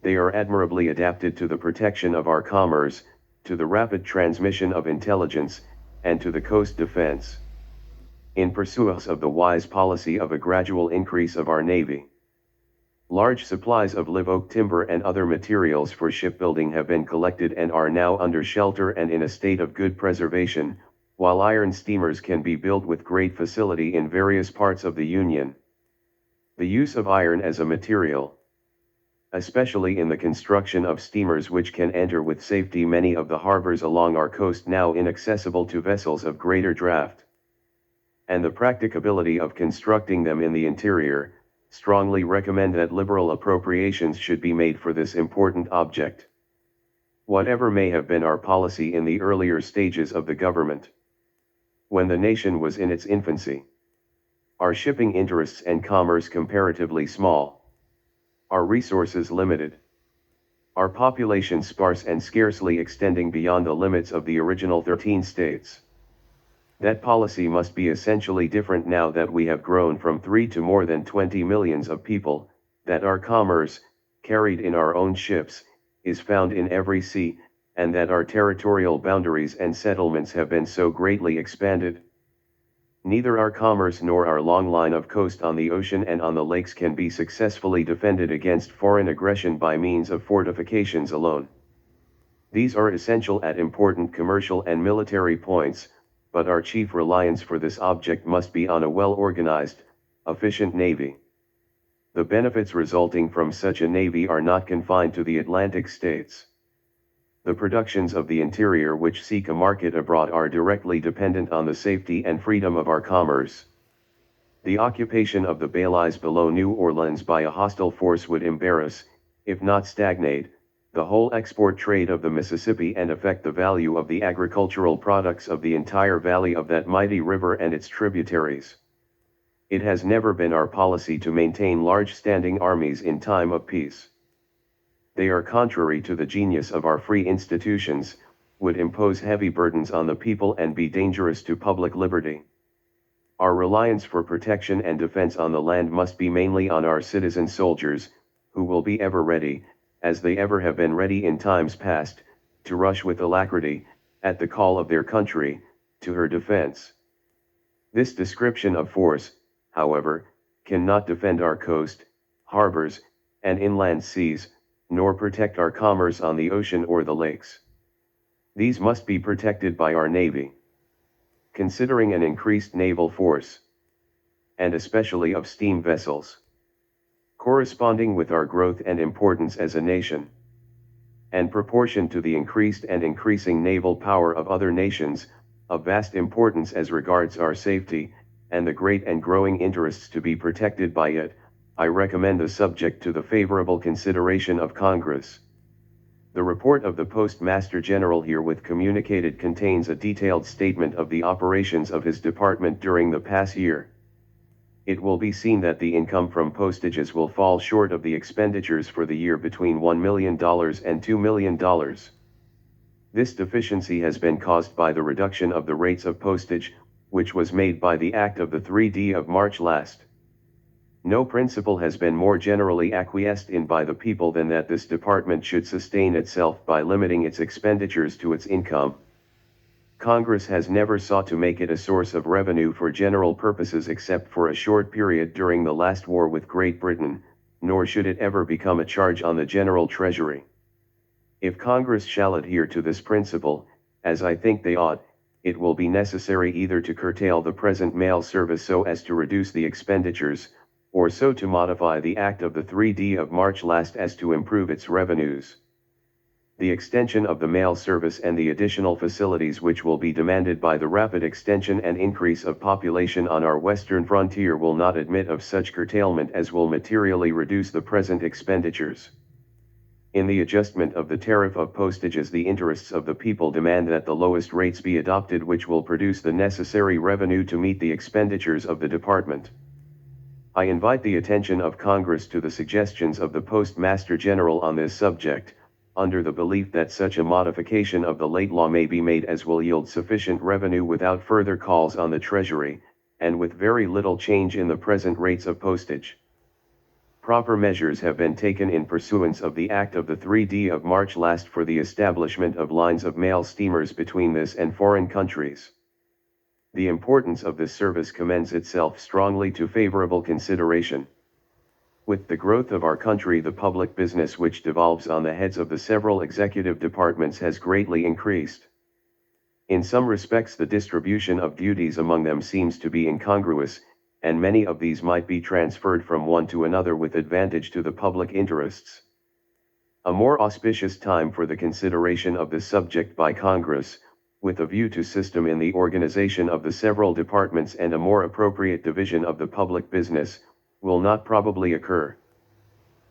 They are admirably adapted to the protection of our commerce, to the rapid transmission of intelligence, and to the coast defense. In pursuance of the wise policy of a gradual increase of our navy, large supplies of live oak timber and other materials for shipbuilding have been collected and are now under shelter and in a state of good preservation, while iron steamers can be built with great facility in various parts of the Union. The use of iron as a material, especially in the construction of steamers which can enter with safety many of the harbors along our coast now inaccessible to vessels of greater draft, and the practicability of constructing them in the interior, strongly recommend that liberal appropriations should be made for this important object. Whatever may have been our policy in the earlier stages of the government, when the nation was in its infancy, our shipping interests and commerce comparatively small, our resources limited, our population sparse and scarcely extending beyond the limits of the original 13 states. That policy must be essentially different now that we have grown from 3 to more than 20 millions of people, that our commerce, carried in our own ships, is found in every sea, and that our territorial boundaries and settlements have been so greatly expanded. Neither our commerce nor our long line of coast on the ocean and on the lakes can be successfully defended against foreign aggression by means of fortifications alone. These are essential at important commercial and military points, but our chief reliance for this object must be on a well-organized, efficient navy. The benefits resulting from such a navy are not confined to the Atlantic states. The productions of the interior which seek a market abroad are directly dependent on the safety and freedom of our commerce. The occupation of the Balize below New Orleans by a hostile force would embarrass, if not stagnate, the whole export trade of the Mississippi and affect the value of the agricultural products of the entire valley of that mighty river and its tributaries. It has never been our policy to maintain large standing armies in time of peace. They are contrary to the genius of our free institutions, would impose heavy burdens on the people and be dangerous to public liberty. Our reliance for protection and defense on the land must be mainly on our citizen soldiers, who will be ever ready, as they ever have been ready in times past, to rush with alacrity, at the call of their country, to her defense. This description of force, however, cannot defend our coast, harbors, and inland seas, nor protect our commerce on the ocean or the lakes. These must be protected by our navy. Considering an increased naval force, and especially of steam vessels, corresponding with our growth and importance as a nation, and proportion to the increased and increasing naval power of other nations, of vast importance as regards our safety, and the great and growing interests to be protected by it, I recommend the subject to the favorable consideration of Congress. The report of the Postmaster General herewith communicated contains a detailed statement of the operations of his department during the past year. It will be seen that the income from postages will fall short of the expenditures for the year between $1 million and $2 million. This deficiency has been caused by the reduction of the rates of postage, which was made by the Act of the 3d of March last. No principle has been more generally acquiesced in by the people than that this department should sustain itself by limiting its expenditures to its income. Congress has never sought to make it a source of revenue for general purposes except for a short period during the last war with Great Britain, nor should it ever become a charge on the general treasury. If Congress shall adhere to this principle, as I think they ought, it will be necessary either to curtail the present mail service so as to reduce the expenditures, or so to modify the Act of the 3d of March last as to improve its revenues. The extension of the mail service and the additional facilities which will be demanded by the rapid extension and increase of population on our western frontier will not admit of such curtailment as will materially reduce the present expenditures. In the adjustment of the tariff of postages, the interests of the people demand that the lowest rates be adopted which will produce the necessary revenue to meet the expenditures of the department. I invite the attention of Congress to the suggestions of the Postmaster General on this subject, under the belief that such a modification of the late law may be made as will yield sufficient revenue without further calls on the Treasury, and with very little change in the present rates of postage. Proper measures have been taken in pursuance of the Act of the 3d of March last for the establishment of lines of mail steamers between this and foreign countries. The importance of this service commends itself strongly to favorable consideration. With the growth of our country, the public business which devolves on the heads of the several executive departments has greatly increased. In some respects, the distribution of duties among them seems to be incongruous, and many of these might be transferred from one to another with advantage to the public interests. A more auspicious time for the consideration of this subject by Congress, with a view to system in the organization of the several departments and a more appropriate division of the public business, will not probably occur.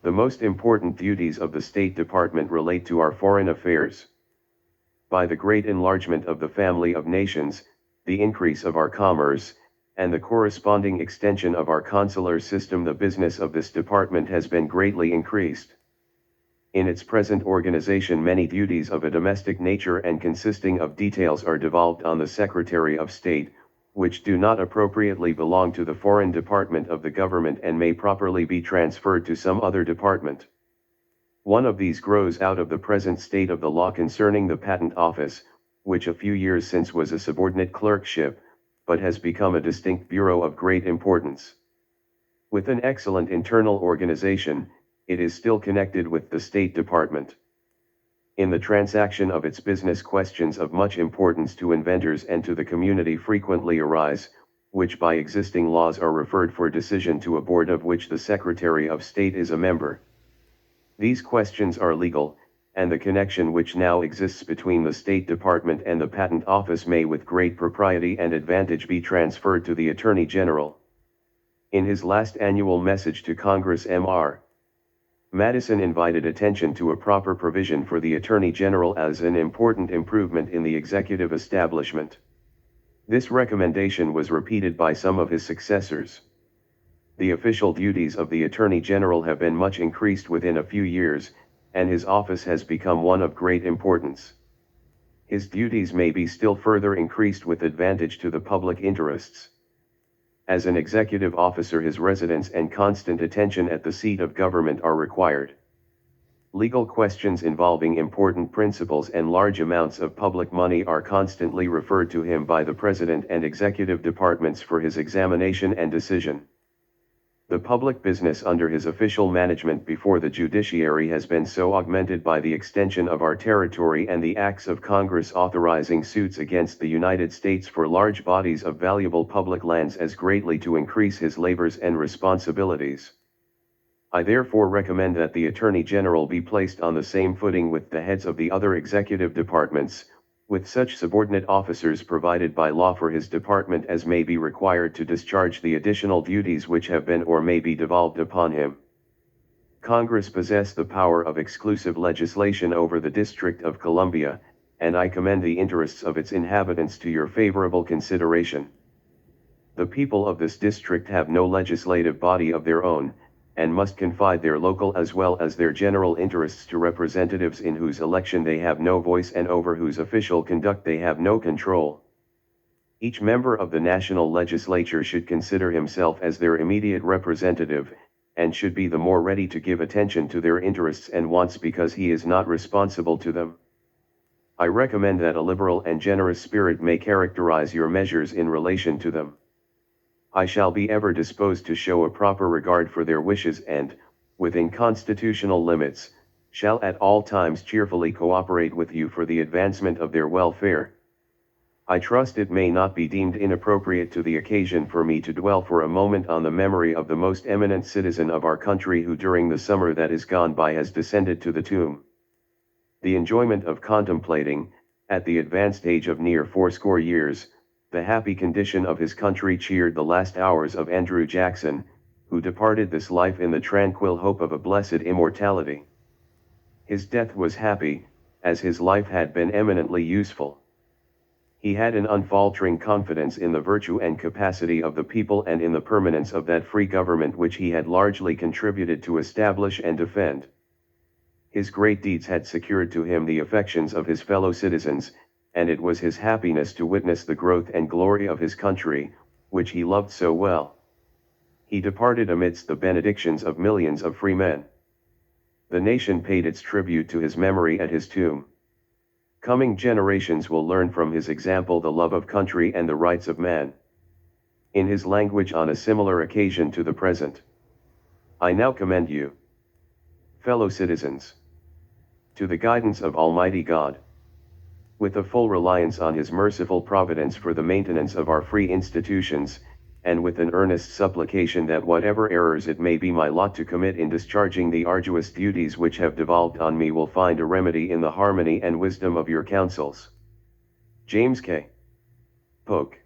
The most important duties of the State Department relate to our foreign affairs. By the great enlargement of the family of nations, the increase of our commerce, and the corresponding extension of our consular system, the business of this department has been greatly increased. In its present organization, many duties of a domestic nature and consisting of details are devolved on the Secretary of State, which do not appropriately belong to the foreign department of the government and may properly be transferred to some other department. One of these grows out of the present state of the law concerning the Patent Office, which a few years since was a subordinate clerkship, but has become a distinct bureau of great importance. With an excellent internal organization, it is still connected with the State Department. In the transaction of its business, questions of much importance to inventors and to the community frequently arise, which by existing laws are referred for decision to a board of which the Secretary of State is a member. These questions are legal, and the connection which now exists between the State Department and the Patent Office may with great propriety and advantage be transferred to the Attorney General. In his last annual message to Congress, Mr. Madison invited attention to a proper provision for the Attorney General as an important improvement in the executive establishment. This recommendation was repeated by some of his successors. The official duties of the Attorney General have been much increased within a few years, and his office has become one of great importance. His duties may be still further increased with advantage to the public interests. As an executive officer, his residence and constant attention at the seat of government are required. Legal questions involving important principles and large amounts of public money are constantly referred to him by the President and executive departments for his examination and decision. The public business under his official management before the judiciary has been so augmented by the extension of our territory and the acts of Congress authorizing suits against the United States for large bodies of valuable public lands as greatly to increase his labors and responsibilities. I therefore recommend that the Attorney General be placed on the same footing with the heads of the other executive departments, with such subordinate officers provided by law for his department as may be required to discharge the additional duties which have been or may be devolved upon him. Congress possess the power of exclusive legislation over the District of Columbia, and I commend the interests of its inhabitants to your favorable consideration. The people of this district have no legislative body of their own, and must confide their local as well as their general interests to representatives in whose election they have no voice and over whose official conduct they have no control. Each member of the national legislature should consider himself as their immediate representative, and should be the more ready to give attention to their interests and wants because he is not responsible to them. I recommend that a liberal and generous spirit may characterize your measures in relation to them. I shall be ever disposed to show a proper regard for their wishes and, within constitutional limits, shall at all times cheerfully cooperate with you for the advancement of their welfare. I trust it may not be deemed inappropriate to the occasion for me to dwell for a moment on the memory of the most eminent citizen of our country who during the summer that is gone by has descended to the tomb. The enjoyment of contemplating, at the advanced age of near 80 years, the happy condition of his country cheered the last hours of Andrew Jackson, who departed this life in the tranquil hope of a blessed immortality. His death was happy, as his life had been eminently useful. He had an unfaltering confidence in the virtue and capacity of the people and in the permanence of that free government which he had largely contributed to establish and defend. His great deeds had secured to him the affections of his fellow citizens, and it was his happiness to witness the growth and glory of his country, which he loved so well. He departed amidst the benedictions of millions of free men. The nation paid its tribute to his memory at his tomb. Coming generations will learn from his example the love of country and the rights of man. In his language on a similar occasion to the present, I now commend you, fellow citizens, to the guidance of Almighty God, with a full reliance on His merciful providence for the maintenance of our free institutions, and with an earnest supplication that whatever errors it may be my lot to commit in discharging the arduous duties which have devolved on me will find a remedy in the harmony and wisdom of your counsels. James K. Polk.